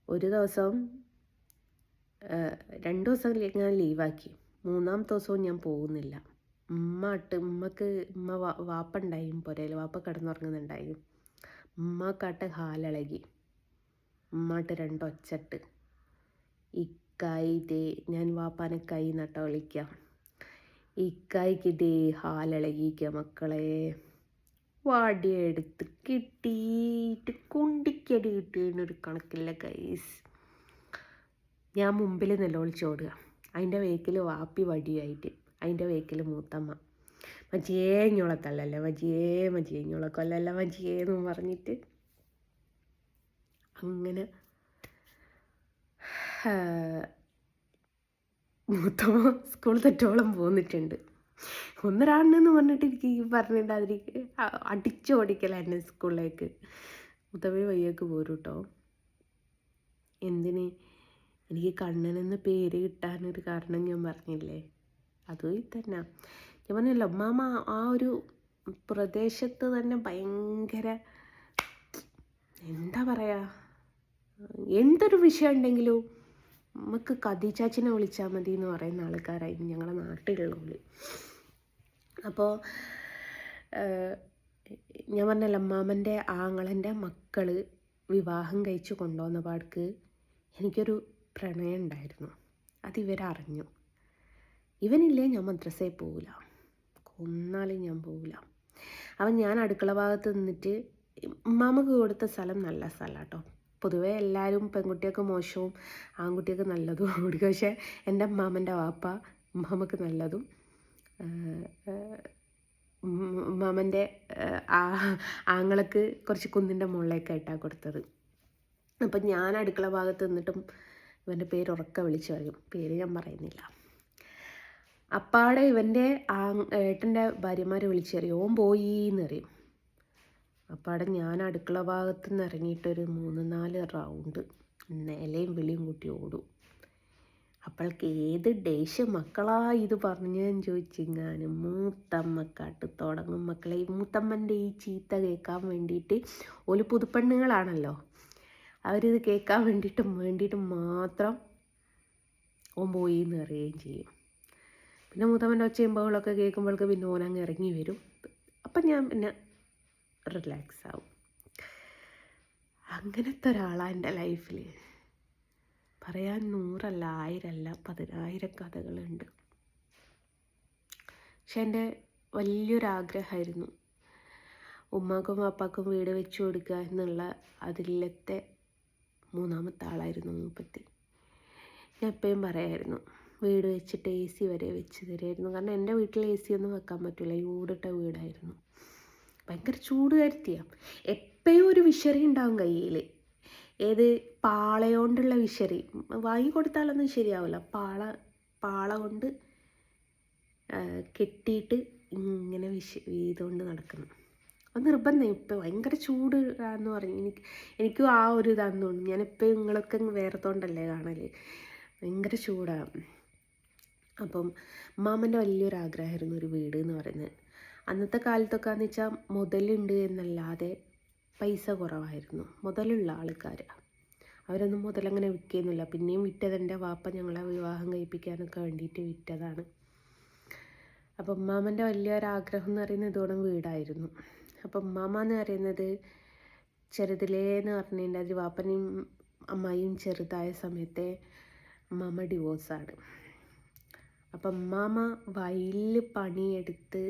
ഒരു ദിവസം 2 ദിവസം ഞാൻ ലീവാക്കി. 3ാമത്തെ ദിവസവും ഞാൻ പോകുന്നില്ല. ഉമ്മ വാപ്പുണ്ടായി പുരയിൽ. വാപ്പ കിടന്നുറങ്ങുന്നുണ്ടായി. ഉമ്മക്കാട്ട് ഹാലിളകി. ഉമ്മാട്ട് 2 ഒച്ചട്ട് ഇക്കായി ദേ, ഞാൻ വാപ്പാനെ കൈ നട്ട വിളിക്കാം. ഇക്കായ്ക്ക് ദേ ഹാലിളകിക്കുക മക്കളെ. വടിയെടുത്ത് കിട്ടിയിട്ട് കുണ്ടിക്കടി കിട്ടിയതിനൊരു കണക്കില്ല ഗൈസ്. ഞാൻ മുമ്പിൽ നിലവിളിച്ചോടുക. അതിൻ്റെ വേക്കിൽ വാപ്പി വടിയായിട്ട്, അതിൻ്റെ വേക്കിൽ മൂത്തമ്മ മജിയേ ഞോളത്തല്ലല്ലേ, മജിയേ ഞോളക്കൊല്ലല്ല മജിയേന്നും പറഞ്ഞിട്ട് അങ്ങനെ മൂത്തമ്മ സ്കൂൾ തെറ്റോളം പോന്നിട്ടുണ്ട്. ഒന്നൊരാണെന്ന് പറഞ്ഞിട്ട് എനിക്ക് പറഞ്ഞിട്ട് അതിന് അടിച്ചോടിക്കല എന്നെ സ്കൂളിലേക്ക്. മൂത്തമ്മ വയ്യേക്ക് പോരും കേട്ടോ. എന്തിന്? എനിക്ക് കണ്ണനെന്ന് പേര് കിട്ടാനൊരു കാരണം ഞാൻ പറഞ്ഞില്ലേ, അതും തന്നെ. ഞാൻ പറഞ്ഞല്ലോ, അമ്മാമ്മ ആ ഒരു പ്രദേശത്ത് തന്നെ ഭയങ്കര എന്താ പറയുക, എന്തൊരു വിഷയം ഉണ്ടെങ്കിലും നമുക്ക് കദീച്ചാച്ചിനെ വിളിച്ചാൽ മതി എന്ന് പറയുന്ന ആൾക്കാരായിരുന്നു ഞങ്ങളുടെ നാട്ടിലുള്ളവർ. അപ്പോൾ ഞാൻ പറഞ്ഞല്ലോ, അമ്മാമ്മൻ്റെ ആങ്ങളൻ്റെ മക്കൾ വിവാഹം കഴിച്ച് കൊണ്ടുവന്ന പാടക്ക് എനിക്കൊരു പ്രണയം ഉണ്ടായിരുന്നു. അതിവരറിഞ്ഞു. ഇവനില്ലേ ഞാൻ മദ്രസയിൽ പോവില്ല, കൊന്നാലും ഞാൻ പോവില്ല. അപ്പം ഞാൻ അടുക്കള ഭാഗത്ത് നിന്നിട്ട് ഉമ്മാമ്മക്ക് കൊടുത്ത സ്ഥലം നല്ല സ്ഥലമാണ് കേട്ടോ. പൊതുവേ എല്ലാവരും പെൺകുട്ടിയൊക്കെ മോശവും ആൺകുട്ടിയൊക്കെ നല്ലതും കൊടുക്കുക. പക്ഷേ എൻ്റെ അമ്മാമ്മൻ്റെ വാപ്പ അമ്മാമ്മക്ക് നല്ലതും മാമൻ്റെ ആങ്ങളക്ക് കുറച്ച് കുന്നിൻ്റെ മുകളിലേക്കായിട്ടാണ് കൊടുത്തത്. അപ്പം ഞാൻ അടുക്കള ഭാഗത്ത് നിന്നിട്ടും ഇവൻ്റെ പേര് ഉറക്കെ വിളിച്ചു പറയും, പേര് ഞാൻ പറയുന്നില്ല. അപ്പാടെ ഇവൻ്റെ ഏട്ടൻ്റെ ഭാര്യമാരെ വിളിച്ചു പറയും, ഓൻ പോയി എന്ന് പറയും. അപ്പാടെ ഞാൻ അടുക്കള ഭാഗത്ത് നിന്ന് ഇറങ്ങിയിട്ടൊരു 3-4 റൗണ്ട് നിലയും വിളിയും കൂട്ടി ഓടും. അപ്പോൾക്ക് ഏത് ദേഷ്യം മക്കളാ ഇത് പറഞ്ഞെന്ന് ചോദിച്ചിങ്ങാനും മൂത്തമ്മക്കാട്ട് തുടങ്ങും. മക്കളെ ഈ മൂത്തമ്മൻ്റെ ഈ ചീത്ത കേൾക്കാൻ വേണ്ടിയിട്ട് ഒരു പുതുപ്പെണ്ണുങ്ങളാണല്ലോ, അവരിത് കേൾക്കാൻ വേണ്ടിയിട്ട് മാത്രം ഓൻ പോയി എന്ന് അറിയുകയും ചെയ്യും. പിന്നെ മൂത്തമ്മൻ്റെ ഒച്ചയും ബഹളമൊക്കെ കേൾക്കുമ്പോഴേക്ക് പിന്നെ ഓനങ്ങ് ഇറങ്ങി വരും. അപ്പം ഞാൻ പിന്നെ റിലാക്സ് ആവും. അങ്ങനത്തെ ഒരാളാണ് എൻ്റെ ലൈഫിൽ. പറയാൻ 100 അല്ല 1000 അല്ല 10,000 കഥകളുണ്ട്. പക്ഷെ എൻ്റെ വലിയൊരാഗ്രഹമായിരുന്നു ഉമ്മാക്കും വാപ്പാക്കും വീട് വെച്ച് കൊടുക്കുക എന്നുള്ള. അതിലത്തെ 3ാമത്തെ ആളായിരുന്നു മൂപ്പത്തി. ഞാൻ എപ്പോഴും പറയായിരുന്നു വീട് വെച്ചിട്ട് AC വരെ വെച്ച് തരുമായിരുന്നു. കാരണം എൻ്റെ വീട്ടിൽ AC ഒന്നും വെക്കാൻ പറ്റില്ല, ഈ ഓടിട്ട വീടായിരുന്നു. ഭയങ്കര ചൂട് കരുത്തിയാണ്. എപ്പോഴും ഒരു വിശറി ഉണ്ടാവും കയ്യിൽ. ഏത് പാളയോണ്ടുള്ള വിശറി വാങ്ങിക്കൊടുത്താലൊന്നും ശരിയാവില്ല. പാള കൊണ്ട് കെട്ടിയിട്ട് ഇങ്ങനെ ഇതുകൊണ്ട് നടക്കണം. അത് നിർബന്ധം. ഇപ്പം ഭയങ്കര ചൂട് എന്ന് പറഞ്ഞു എനിക്കും ആ ഒരു ഇതാന്ന് തോന്നുന്നു. ഞാനിപ്പോൾ നിങ്ങളൊക്കെ വേറെത്തോണ്ടല്ലേ കാണൽ. ഭയങ്കര ചൂടാണ്. അപ്പം മാമൻ്റെ വലിയൊരാഗ്രഹമായിരുന്നു ഒരു വീട് എന്ന് പറയുന്നത്. അന്നത്തെ കാലത്തൊക്കെ എന്ന് വെച്ചാൽ മുതലുണ്ട് എന്നല്ലാതെ പൈസ കുറവായിരുന്നു. മുതലുള്ള ആൾക്കാർ അവരൊന്നും മുതലങ്ങനെ വിൽക്കുന്നില്ല. പിന്നെയും വിറ്റത് എൻ്റെ വാപ്പ ഞങ്ങളെ വിവാഹം കഴിപ്പിക്കാനൊക്കെ വേണ്ടിയിട്ട് വിറ്റതാണ്. അപ്പം ഉമ്മാമ്മൻ്റെ വലിയൊരാഗ്രഹം എന്ന് പറയുന്നത് ഇതോടെ വീടായിരുന്നു. അപ്പം ഉമ്മാമ്മ എന്ന് പറയുന്നത് ചെറുതിലേന്ന് പറഞ്ഞിട്ടുണ്ടെങ്കിൽ വാപ്പനെയും അമ്മായിയും ചെറുതായ സമയത്തെ ഉമ്മാമ്മ ഡിവോഴ്സാണ്. അപ്പം ഉമ്മാമ്മ വയലിൽ പണിയെടുത്ത്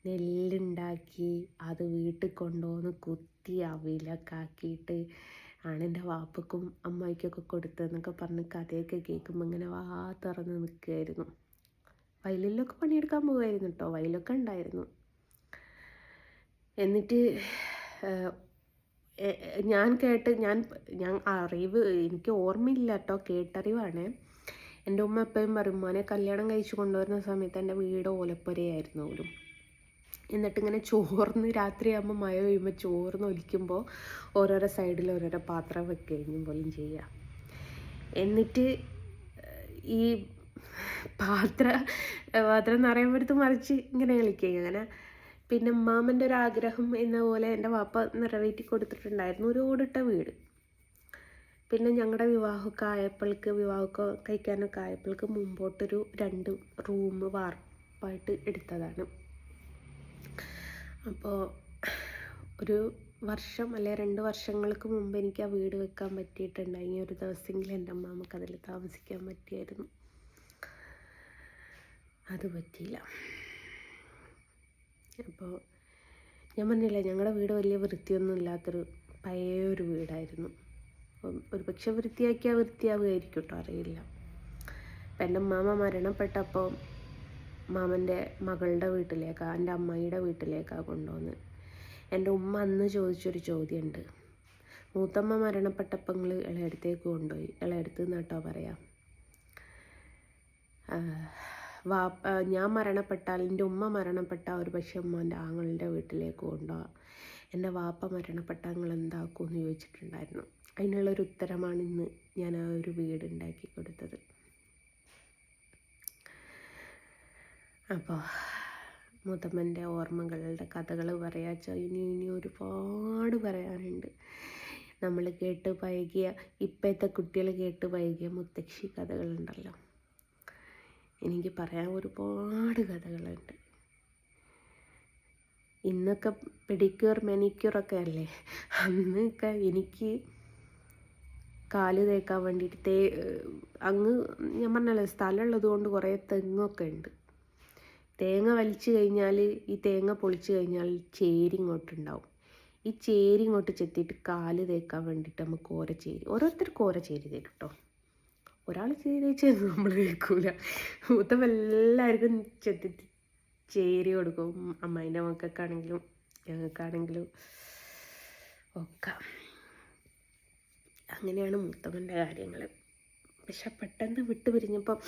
നെല്ലുണ്ടാക്കി അത് വീട്ടിൽ കൊണ്ടുവന്ന് കുത്തി അവിലൊക്കെ ആക്കിയിട്ട് ആണ് എൻ്റെ വാപ്പക്കും അമ്മായിക്കൊക്കെ കൊടുത്തതെന്നൊക്കെ പറഞ്ഞ് കഥയൊക്കെ കേൾക്കുമ്പോൾ ഇങ്ങനെ തുറന്ന് നിൽക്കുമായിരുന്നു. വയലിലൊക്കെ പണിയെടുക്കാൻ പോകുമായിരുന്നു കേട്ടോ, വയലൊക്കെ ഉണ്ടായിരുന്നു. എന്നിട്ട് ഞാൻ അറിവ് എനിക്ക് ഓർമ്മയില്ല കേട്ടോ, കേട്ടറിവാണ്. എൻ്റെ ഉമ്മ എപ്പോഴും പറയും, മോനെ കല്യാണം കഴിച്ച് കൊണ്ടുവരുന്ന സമയത്ത് എൻ്റെ വീട് ഓലപ്പുരയായിരുന്നു പോലും. എന്നിട്ടിങ്ങനെ ചോർന്ന് രാത്രിയാകുമ്പോൾ മഴ പെയ്യുമ്പോൾ ചോർന്ന് ഒലിക്കുമ്പോൾ ഓരോരോ സൈഡിൽ ഓരോരോ പാത്രം വെക്കുകയും പോലും ചെയ്യുക. എന്നിട്ട് ഈ പാത്രം നിറയുമ്പോഴത്ത് മറിച്ച് ഇങ്ങനെ കളിക്കുക. അങ്ങനെ പിന്നെ ഉമ്മാമ്മൻ്റെ ഒരു ആഗ്രഹം എന്ന പോലെ എൻ്റെ വാപ്പ നിറവേറ്റി കൊടുത്തിട്ടുണ്ടായിരുന്നു ഒരു ഓടിട്ട വീട്. പിന്നെ ഞങ്ങളുടെ വിവാഹമൊക്കെ കഴിക്കാനൊക്കെ ആയപ്പോൾക്ക് മുമ്പോട്ടൊരു 2 റൂം വാർപ്പായിട്ട് എടുത്തതാണ്. അപ്പോൾ ഒരു വർഷം അല്ലെ 2 വർഷങ്ങൾക്ക് മുമ്പ് എനിക്ക് ആ വീട് വെക്കാൻ പറ്റിയിട്ടുണ്ടായി. ഒരു ദിവസമെങ്കിലും എൻ്റെ അമ്മാമ്മക്ക് അതിൽ താമസിക്കാൻ പറ്റിയായിരുന്നു. അത് പറ്റിയില്ല. അപ്പോൾ ഞാൻ പറഞ്ഞില്ല, ഞങ്ങളുടെ വീട് വലിയ വൃത്തിയൊന്നും ഇല്ലാത്തൊരു പഴയൊരു വീടായിരുന്നു. അപ്പം ഒരു പക്ഷെ വൃത്തിയാവുമായിരിക്കും കേട്ടോ, അറിയില്ല. അപ്പം എൻ്റെ അമ്മാമ്മ മരണപ്പെട്ടപ്പോൾ മാമൻ്റെ മകളുടെ വീട്ടിലേക്കാണ്, എൻ്റെ അമ്മായിയുടെ വീട്ടിലേക്കാണ് കൊണ്ടുവന്ന്. എൻ്റെ ഉമ്മ അന്ന് ചോദിച്ചൊരു ചോദ്യമുണ്ട്, മൂത്തമ്മ മരണപ്പെട്ടപ്പോൾ നിങ്ങൾ ഇളയടത്തേക്ക് കൊണ്ടുപോയി, ഇളയടത്ത് എന്നാട്ടോ പറയാം, ഞാൻ മരണപ്പെട്ടാൽ എൻ്റെ ഉമ്മ മരണപ്പെട്ടാൽ ഒരു പക്ഷേ ഉമ്മാൻ്റെ ആങ്ങളുടെ വീട്ടിലേക്ക് കൊണ്ടുപോകാം, എൻ്റെ വാപ്പ മരണപ്പെട്ടാൽ നിങ്ങൾ എന്താക്കുമെന്ന് ചോദിച്ചിട്ടുണ്ടായിരുന്നു. അതിനുള്ളൊരു ഉത്തരമാണ് ഇന്ന് ഞാൻ ആ ഒരു വീട് ഉണ്ടാക്കി കൊടുത്തത്. അപ്പോൾ മുത്തമ്മൻ്റെ ഓർമ്മകളുടെ കഥകൾ പറയാച്ചാൽ ഇനി ഒരുപാട് പറയാനുണ്ട്. നമ്മൾ കേട്ട് പഴകിയ, ഇപ്പോഴത്തെ കുട്ടികൾ കേട്ട് പഴകിയ മുത്തശ്ശി കഥകളുണ്ടല്ലോ, എനിക്ക് പറയാൻ ഒരുപാട് കഥകളുണ്ട്. ഇന്നൊക്കെ പെഡിക്യൂർ മാനിക്യൂറൊക്കെ അല്ലേ, അന്നൊക്കെ എനിക്ക് കാല് തേക്കാൻ വേണ്ടിയിട്ട് അങ്ങ് ഞാൻ പറഞ്ഞല്ലോ സ്ഥലമുള്ളത് കൊണ്ട് കുറേ തെങ്ങൊക്കെ ഉണ്ട്. തേങ്ങ വലിച്ചു കഴിഞ്ഞാൽ ഈ തേങ്ങ പൊളിച്ചു കഴിഞ്ഞാൽ ചേരി ഇങ്ങോട്ടുണ്ടാവും. ഈ ചേരി ഇങ്ങോട്ട് ചെത്തിയിട്ട് കാല് തേക്കാൻ വേണ്ടിയിട്ട് നമുക്ക് ഓരോ ചേരി, ഓരോരുത്തർക്ക് ഓരോ ചേരി തരും കേട്ടോ. ഒരാൾ ചേരി തേച്ചത് നമ്മൾ തേക്കൂല. മൂത്തം എല്ലാവർക്കും ചെത്തി ചേരി കൊടുക്കും. അമ്മായിൻ്റെ മക്കൾക്കാണെങ്കിലും ഞങ്ങൾക്കാണെങ്കിലും ഒക്കെ. അങ്ങനെയാണ് മൂത്തമ്മൻ്റെ കാര്യങ്ങൾ. പക്ഷെ പെട്ടെന്ന് വിട്ടു പിരിഞ്ഞപ്പം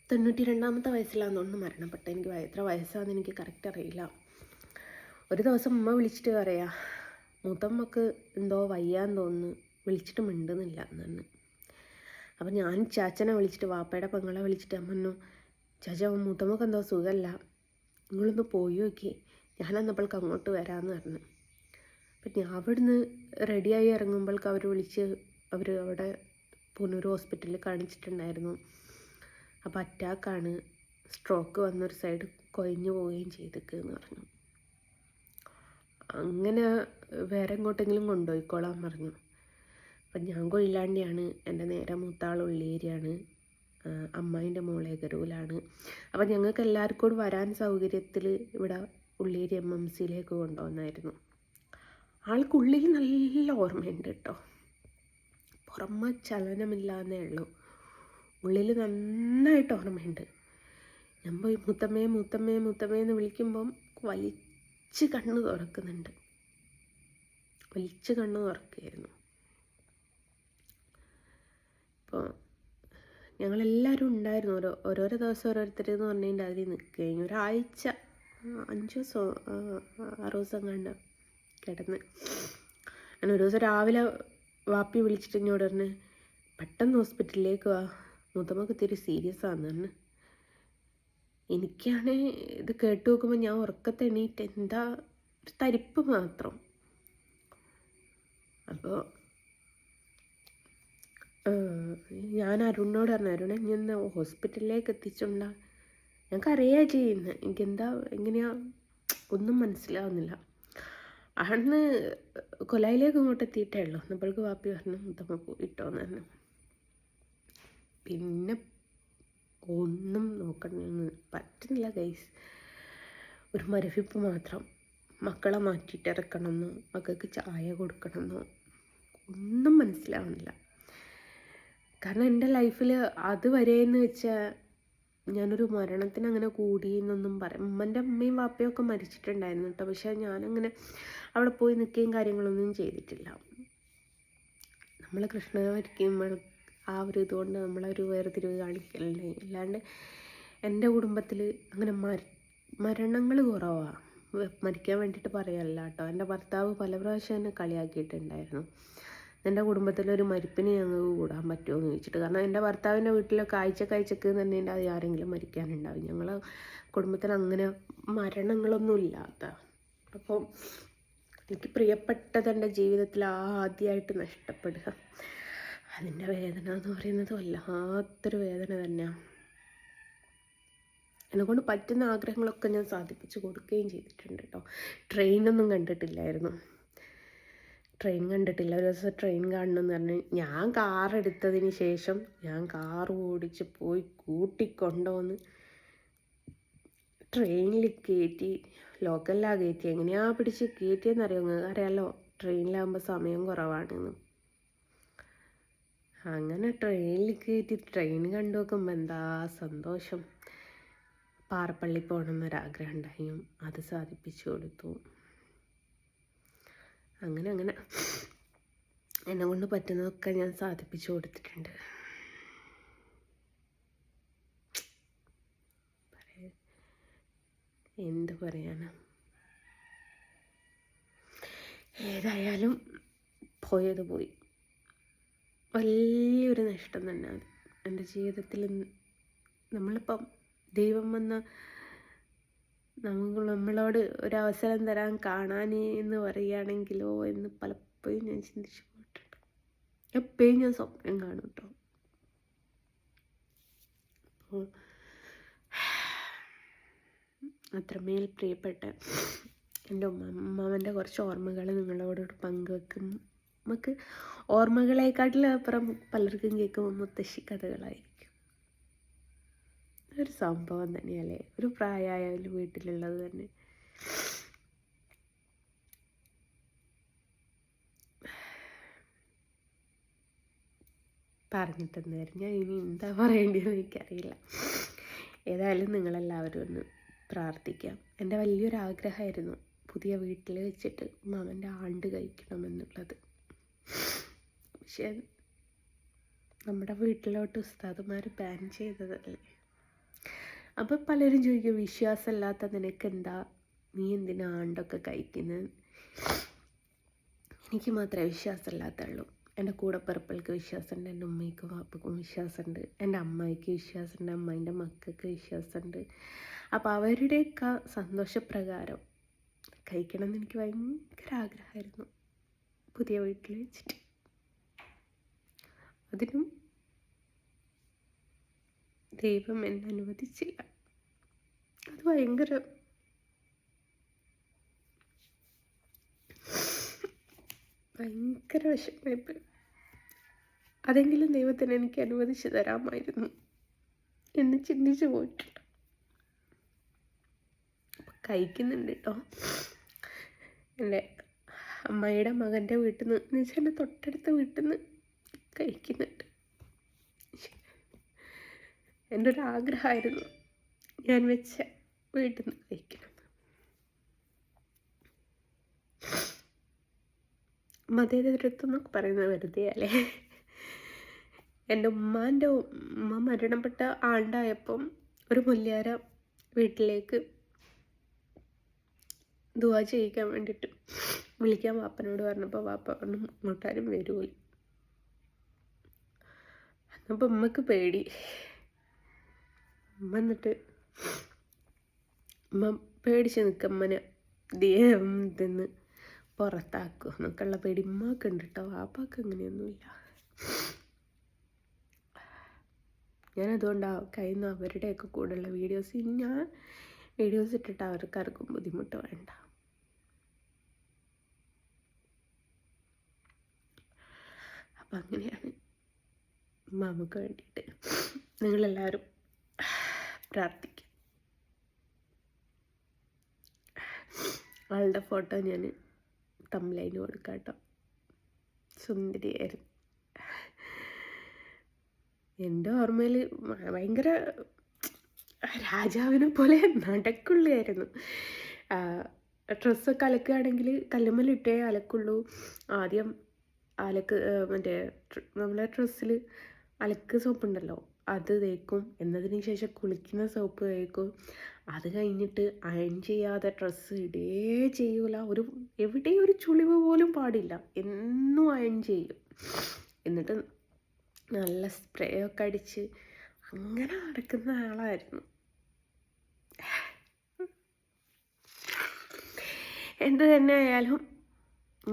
92-ാമത്തെ വയസ്സിലാണെന്നൊന്നും മരണപ്പെട്ട. എനിക്ക് എത്ര വയസ്സാണെന്ന് എനിക്ക് കറക്റ്റ് അറിയില്ല. ഒരു ദിവസം ഉമ്മ വിളിച്ചിട്ട് പറയാ, മൂത്തമ്മക്ക് എന്തോ വയ്യാന്ന് തോന്നുന്നു, വിളിച്ചിട്ട് മിണ്ടുന്നില്ല എന്ന്. അപ്പം ഞാൻ ചാച്ചനെ വിളിച്ചിട്ട്, വാപ്പയുടെ പെങ്ങളെ വിളിച്ചിട്ട് അമ്മ പറഞ്ഞു, ചാച്ച മൂത്തമ്മക്ക് എന്തോ സുഖമല്ല, നിങ്ങളൊന്ന് പോയി നോക്കി, ഞാനന്നപ്പോൾക്ക് അങ്ങോട്ട് വരാമെന്ന് പറഞ്ഞു. അപ്പം ഞാൻ അവിടുന്ന് റെഡിയായി ഇറങ്ങുമ്പോൾക്ക് അവർ അവിടെ പുനൂർ ഹോസ്പിറ്റലിൽ കാണിച്ചിട്ടുണ്ടായിരുന്നു. അപ്പോൾ അറ്റാക്കാണ്, സ്ട്രോക്ക് വന്നൊരു സൈഡ് കൊഴിഞ്ഞു പോവുകയും ചെയ്തിക്കെന്ന് പറഞ്ഞു. അങ്ങനെ വേറെ എങ്ങോട്ടെങ്കിലും കൊണ്ടുപോയിക്കോളാൻ പറഞ്ഞു. അപ്പം ഞാൻ കൊയിലാണ്ടിയാണ്, എൻ്റെ നേരെ മൂത്താൾ ഉള്ളേരിയാണ്, അമ്മായിൻ്റെ മോളെ ഗരൂലാണ്. അപ്പം ഞങ്ങൾക്ക് എല്ലാവർക്കും കൂടി വരാൻ സൗകര്യത്തിൽ ഇവിടെ ഉള്ളേരി MMCയിലേക്ക് കൊണ്ടുവന്നായിരുന്നു. ആൾക്കുള്ളിൽ നല്ല ഓർമ്മയുണ്ട് കേട്ടോ, പുറമെ ചലനമില്ലാന്നേ ഉള്ളൂ, ഉള്ളിൽ നന്നായിട്ട് ഓർമ്മയുണ്ട്. ഞാൻ പോയി മുത്തമ്മേ മുത്തമ്മേ മുത്തമ്മേ എന്ന് വിളിക്കുമ്പം വലിച്ച് കണ്ണ് തുറക്കുന്നുണ്ട്, വലിച്ച് കണ്ണ് തുറക്കുകയായിരുന്നു. അപ്പോൾ ഞങ്ങളെല്ലാവരും ഉണ്ടായിരുന്നു. ഓരോരോ ദിവസം ഓരോരുത്തരെന്ന് പറഞ്ഞതിൻ്റെ അതിൽ നിൽക്കുകയും ഒരാഴ്ച 5 ദിവസം 6 ദിവസം കണ്ട് കിടന്ന്. അങ്ങനെ ഒരു ദിവസം രാവിലെ വാപ്പി വിളിച്ചിട്ട് ഇങ്ങോട്ട് പറഞ്ഞ്, പെട്ടെന്ന് ഹോസ്പിറ്റലിലേക്ക് വാ, മുത്തമ്മക്ക് ഇത്തിരി സീരിയസ് ആണെന്ന് പറഞ്ഞു. എനിക്കാണ് ഇത് കേട്ട് നോക്കുമ്പോൾ ഞാൻ ഉറക്കത്തെ എണീറ്റ് എന്താ ഒരു തരിപ്പ് മാത്രം. അപ്പോൾ ഞാൻ അരുണിനോട് പറഞ്ഞു, അരുണെ ഇനി ഒന്ന് ഹോസ്പിറ്റലിലേക്ക് എത്തിച്ചുണ്ടാ, ഞങ്ങൾക്കറിയാം ചെയ്യുന്നത്, എനിക്കെന്താ എങ്ങനെയാ ഒന്നും മനസ്സിലാവുന്നില്ല. അന്ന് കൊലായിലേക്ക് ഇങ്ങോട്ട് എത്തിയിട്ടേ ഉള്ളൂ. അപ്പോഴേക്ക് വാപ്പി പറഞ്ഞു മുത്തമ്മ പോയിട്ടോന്ന് പറഞ്ഞു. പിന്നെ ഒന്നും നോക്കണമെന്ന് പറ്റുന്നില്ല ഗൈസ്. ഒരു മരവിപ്പ് മാത്രം. മക്കളെ മാറ്റിയിട്ട് ഇറക്കണമെന്നോ മക്കൾക്ക് ചായ കൊടുക്കണമെന്നോ ഒന്നും മനസ്സിലാവുന്നില്ല. കാരണം എൻ്റെ ലൈഫിൽ അതുവരെയെന്ന് വെച്ചാൽ ഞാനൊരു മരണത്തിന് അങ്ങനെ കൂടിയെന്നൊന്നും പറയാം. ഉമ്മൻ്റെ അമ്മയും വാപ്പയും ഒക്കെ മരിച്ചിട്ടുണ്ടായിരുന്നു കേട്ടോ, പക്ഷേ ഞാനങ്ങനെ അവിടെ പോയി നിൽക്കുകയും കാര്യങ്ങളൊന്നും ചെയ്തിട്ടില്ല. നമ്മൾ കൃഷ്ണനെ മരിക്കുമ്പോൾ ആ ഒരു ഇതുകൊണ്ട് നമ്മളൊരു വേർതിരിവ് കാണിക്കലുണ്ട്. അല്ലാണ്ട് എൻ്റെ കുടുംബത്തിൽ അങ്ങനെ മരണങ്ങൾ കുറവാണ്. മരിക്കാൻ വേണ്ടിയിട്ട് പറയല്ല കേട്ടോ. എൻ്റെ ഭർത്താവ് പല പ്രാവശ്യം എന്നെ കളിയാക്കിയിട്ടുണ്ടായിരുന്നു, എൻ്റെ കുടുംബത്തിലൊരു മരിപ്പിന് ഞങ്ങൾക്ക് കൂടാൻ പറ്റുമോ എന്ന് ചോദിച്ചിട്ട്. കാരണം എൻ്റെ ഭർത്താവിൻ്റെ വീട്ടിലൊക്കെ ആഴ്ചക്ക് തന്നെ ഉണ്ട് അത് ആരെങ്കിലും മരിക്കാനുണ്ടാവും. ഞങ്ങളെ കുടുംബത്തിൽ അങ്ങനെ മരണങ്ങളൊന്നും ഇല്ലാത്ത. അപ്പം എനിക്ക് പ്രിയപ്പെട്ടത് എൻ്റെ ജീവിതത്തിൽ ആദ്യമായിട്ട് നഷ്ടപ്പെടുക, അതിൻ്റെ വേദന എന്ന് പറയുന്നത് വല്ലാത്തൊരു വേദന തന്നെയാണ്. എന്നെക്കൊണ്ട് പറ്റുന്ന ആഗ്രഹങ്ങളൊക്കെ ഞാൻ സാധിപ്പിച്ച് കൊടുക്കുകയും ചെയ്തിട്ടുണ്ട് കേട്ടോ. ട്രെയിനൊന്നും കണ്ടിട്ടില്ലായിരുന്നു, ട്രെയിൻ കണ്ടിട്ടില്ല. ഒരു ദിവസം ട്രെയിൻ കാണണമെന്ന് പറഞ്ഞ് ഞാൻ കാറെടുത്തതിന് ശേഷം ഞാൻ കാർ ഓടിച്ച് പോയി കൂട്ടിക്കൊണ്ടുവന്ന് ട്രെയിനിൽ കയറ്റി, ലോക്കലിലാണ് കയറ്റി. എങ്ങനെയാ പിടിച്ച് കയറ്റിയെന്നറിയോ? അറിയാമല്ലോ, ട്രെയിനിലാകുമ്പോൾ സമയം കുറവാണെന്ന്. അങ്ങനെ ട്രെയിനിൽ കയറ്റി ട്രെയിൻ കണ്ടു നോക്കുമ്പോൾ എന്താ സന്തോഷം. പാറപ്പള്ളി പോകണമെന്നൊരാഗ്രഹം ഉണ്ടായും, അത് സാധിപ്പിച്ചു കൊടുത്തു. അങ്ങനെ എന്നെ കൊണ്ട് പറ്റുന്നതൊക്കെ ഞാൻ സാധിപ്പിച്ചു കൊടുത്തിട്ടുണ്ട്. എന്ത് പറയാനാ, ഏതായാലും പോയത് പോയി. വലിയൊരു നഷ്ടം തന്നെ അത് എൻ്റെ ജീവിതത്തിൽ. നമ്മളിപ്പം ദൈവം വന്ന നമ്മളോട് ഒരവസരം തരാൻ കാണാൻ എന്ന് പറയുകയാണെങ്കിലോ എന്ന് പലപ്പോഴും ഞാൻ ചിന്തിച്ചു പോയിട്ടുണ്ട്. എപ്പോഴും ഞാൻ സ്വപ്നം കാണും കേട്ടോ. അപ്പോൾ അത്രമേൽ പ്രിയപ്പെട്ട എൻ്റെ ഉമ്മാമൻ്റെ കുറച്ച് ഓർമ്മകൾ നിങ്ങളോട് പങ്കുവെക്കും. നമുക്ക് ഓർമ്മകളെക്കാട്ടിലും അപ്പുറം പലർക്കും കേൾക്കുമ്പോൾ മുത്തശ്ശി കഥകളായിരിക്കും. ഒരു സംഭവം തന്നെയല്ലേ, ഒരു പ്രായമായ വീട്ടിലുള്ളത് തന്നെ. പറഞ്ഞിട്ടെന്തായിരുന്നു, ഞാൻ ഇനി എന്താ പറയേണ്ടതെന്ന് എനിക്കറിയില്ല. ഏതായാലും നിങ്ങളെല്ലാവരും ഒന്ന് പ്രാർത്ഥിക്കാം. എൻ്റെ വലിയൊരാഗ്രഹമായിരുന്നു പുതിയ വീട്ടിൽ വെച്ചിട്ട് മാമൻ്റെ ആണ്ട് കഴിക്കണമെന്നുള്ളത്. പക്ഷേ നമ്മുടെ വീട്ടിലോട്ട് ഉസ്താദുമാർ ബാൻ ചെയ്തതല്ലേ. അപ്പോൾ പലരും ചോദിക്കും, വിശ്വാസമില്ലാത്ത നിനക്കെന്താ, നീ എന്തിനാ ആണ്ടൊക്കെ കഴിക്കുന്നത്? എനിക്ക് മാത്രമേ വിശ്വാസമില്ലാത്തുള്ളൂ. എൻ്റെ കൂടെപ്പിറപ്പുകൾക്ക് വിശ്വാസമുണ്ട്, എൻ്റെ ഉമ്മയ്ക്കും വാപ്പയ്ക്കും വിശ്വാസമുണ്ട്, എൻ്റെ അമ്മായിക്ക് വിശ്വാസമുണ്ട്, അമ്മായിൻ്റെ മക്കൾക്ക് വിശ്വാസമുണ്ട്. അപ്പോൾ അവരുടെയൊക്കെ സന്തോഷപ്രകാരം കഴിക്കണം എന്ന് എനിക്ക് ഭയങ്കര ആഗ്രഹമായിരുന്നു പുതിയ വീട്ടിൽ വെച്ചിട്ട്. അതിനും ദൈവം എന്നെ അനുവദിച്ചില്ല. അത് ഭയങ്കര വിഷമമായിപ്പോയി. അതെങ്കിലും ദൈവത്തിന് എനിക്ക് അനുവദിച്ച് തരാമായിരുന്നു എന്ന് ചിന്തിച്ചു പോയിട്ടുണ്ട്. കഴിക്കുന്നുണ്ട് കേട്ടോ. എൻ്റെ അമ്മയുടെ മകൻ്റെ വീട്ടിൽ നിന്ന്, എന്ന് വെച്ചാൽ എൻ്റെ തൊട്ടടുത്ത വീട്ടിൽ നിന്ന് കഴിക്കുന്നുണ്ട്. എൻ്റെ ഒരു ആഗ്രഹമായിരുന്നു ഞാൻ വെച്ച വീട്ടിൽ നിന്ന് കഴിക്കണം. മതേതരത്വം എന്നൊക്കെ പറയുന്നത് വെറുതെ അല്ലേ. എൻ്റെ ഉമ്മ മരണപ്പെട്ട ആണ്ടായപ്പം ഒരു മുല്യാര വീട്ടിലേക്ക് ദുആ ചെയ്യിക്കാൻ വേണ്ടിയിട്ട് വിളിക്കാൻ വാപ്പനോട് പറഞ്ഞപ്പോൾ വാപ്പ പറഞ്ഞു അങ്ങോട്ടാരും വരുമോ. അപ്പോൾ ഉമ്മക്ക് പേടി. ഉമ്മ എന്നിട്ട് ഉമ്മ പേടിച്ച് നിൽക്കമ്മനെ ഇതിന്ന് പുറത്താക്കും എന്നൊക്കെയുള്ള പേടി ഉമ്മക്ക് ഉണ്ട് കേട്ടോ. വാപ്പാക്ക് അങ്ങനെയൊന്നുമില്ല. ഞാനതുകൊണ്ടാണ് കഴിയുന്ന അവരുടെയൊക്കെ കൂടെയുള്ള വീഡിയോസ്, ഇനി ഞാൻ വീഡിയോസ് ഇട്ടിട്ട് അവർക്കാർക്കും ബുദ്ധിമുട്ട് വേണ്ട. അപ്പം അങ്ങനെയാണ് മാമക്ക് വേണ്ടിയിട്ട് നിങ്ങളെല്ലാവരും പ്രാർത്ഥിക്കും. ആളുടെ ഫോട്ടോ ഞാൻ തംബ്ലൈന് കൊടുക്കാം കേട്ടോ. സുന്ദരിയായിരുന്നു. എൻ്റെ ഓർമ്മയിൽ ഭയങ്കര രാജാവിനെ പോലെ നടക്കുള്ളായിരുന്നു. ഡ്രസ്സൊക്കെ അലക്കുകയാണെങ്കിൽ കല്ലുമ്മലിട്ടേ അലക്കുള്ളൂ. ആദ്യം മറ്റേ നമ്മളെ ഡ്രസ്സിൽ അലക്ക് സോപ്പുണ്ടല്ലോ അത് തേക്കും. എന്നതിന് ശേഷം കുളിക്കുന്ന സോപ്പ് തേക്കും. അത് കഴിഞ്ഞിട്ട് അയൺ ചെയ്യാതെ ഡ്രസ്സ് ഇടേ ചെയ്യൂല. എവിടെയും ഒരു ചുളിവ് പോലും പാടില്ല. എന്നും അയൺ ചെയ്യും. എന്നിട്ട് നല്ല സ്പ്രേ ഒക്കെ അടിച്ച് അങ്ങനെ നടക്കുന്ന ആളായിരുന്നു. എന്ത് തന്നെ ആയാലും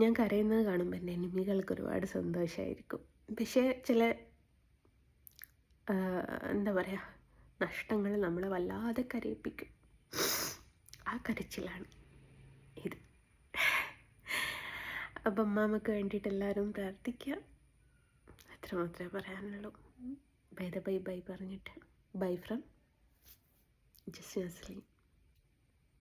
ഞാൻ കരയുന്നത് കാണുമ്പോൾ എൻ്റെ എനിമികൾക്ക് ഒരുപാട് സന്തോഷമായിരിക്കും. പക്ഷേ ചില എന്താ പറയുക, നഷ്ടങ്ങൾ നമ്മളെ വല്ലാതെ കരയിപ്പിക്കും. ആ കരച്ചിലാണ് ഇത്. അപ്പം അമ്മാമ്മക്ക് വേണ്ടിയിട്ട് എല്ലാവരും പ്രാർത്ഥിക്കുക. അത്ര മാത്രമേ പറയാനുള്ളൂ. ബൈ പറഞ്ഞിട്ട് ബൈ ഫ്രം ജസ്ന അസ്ലീം.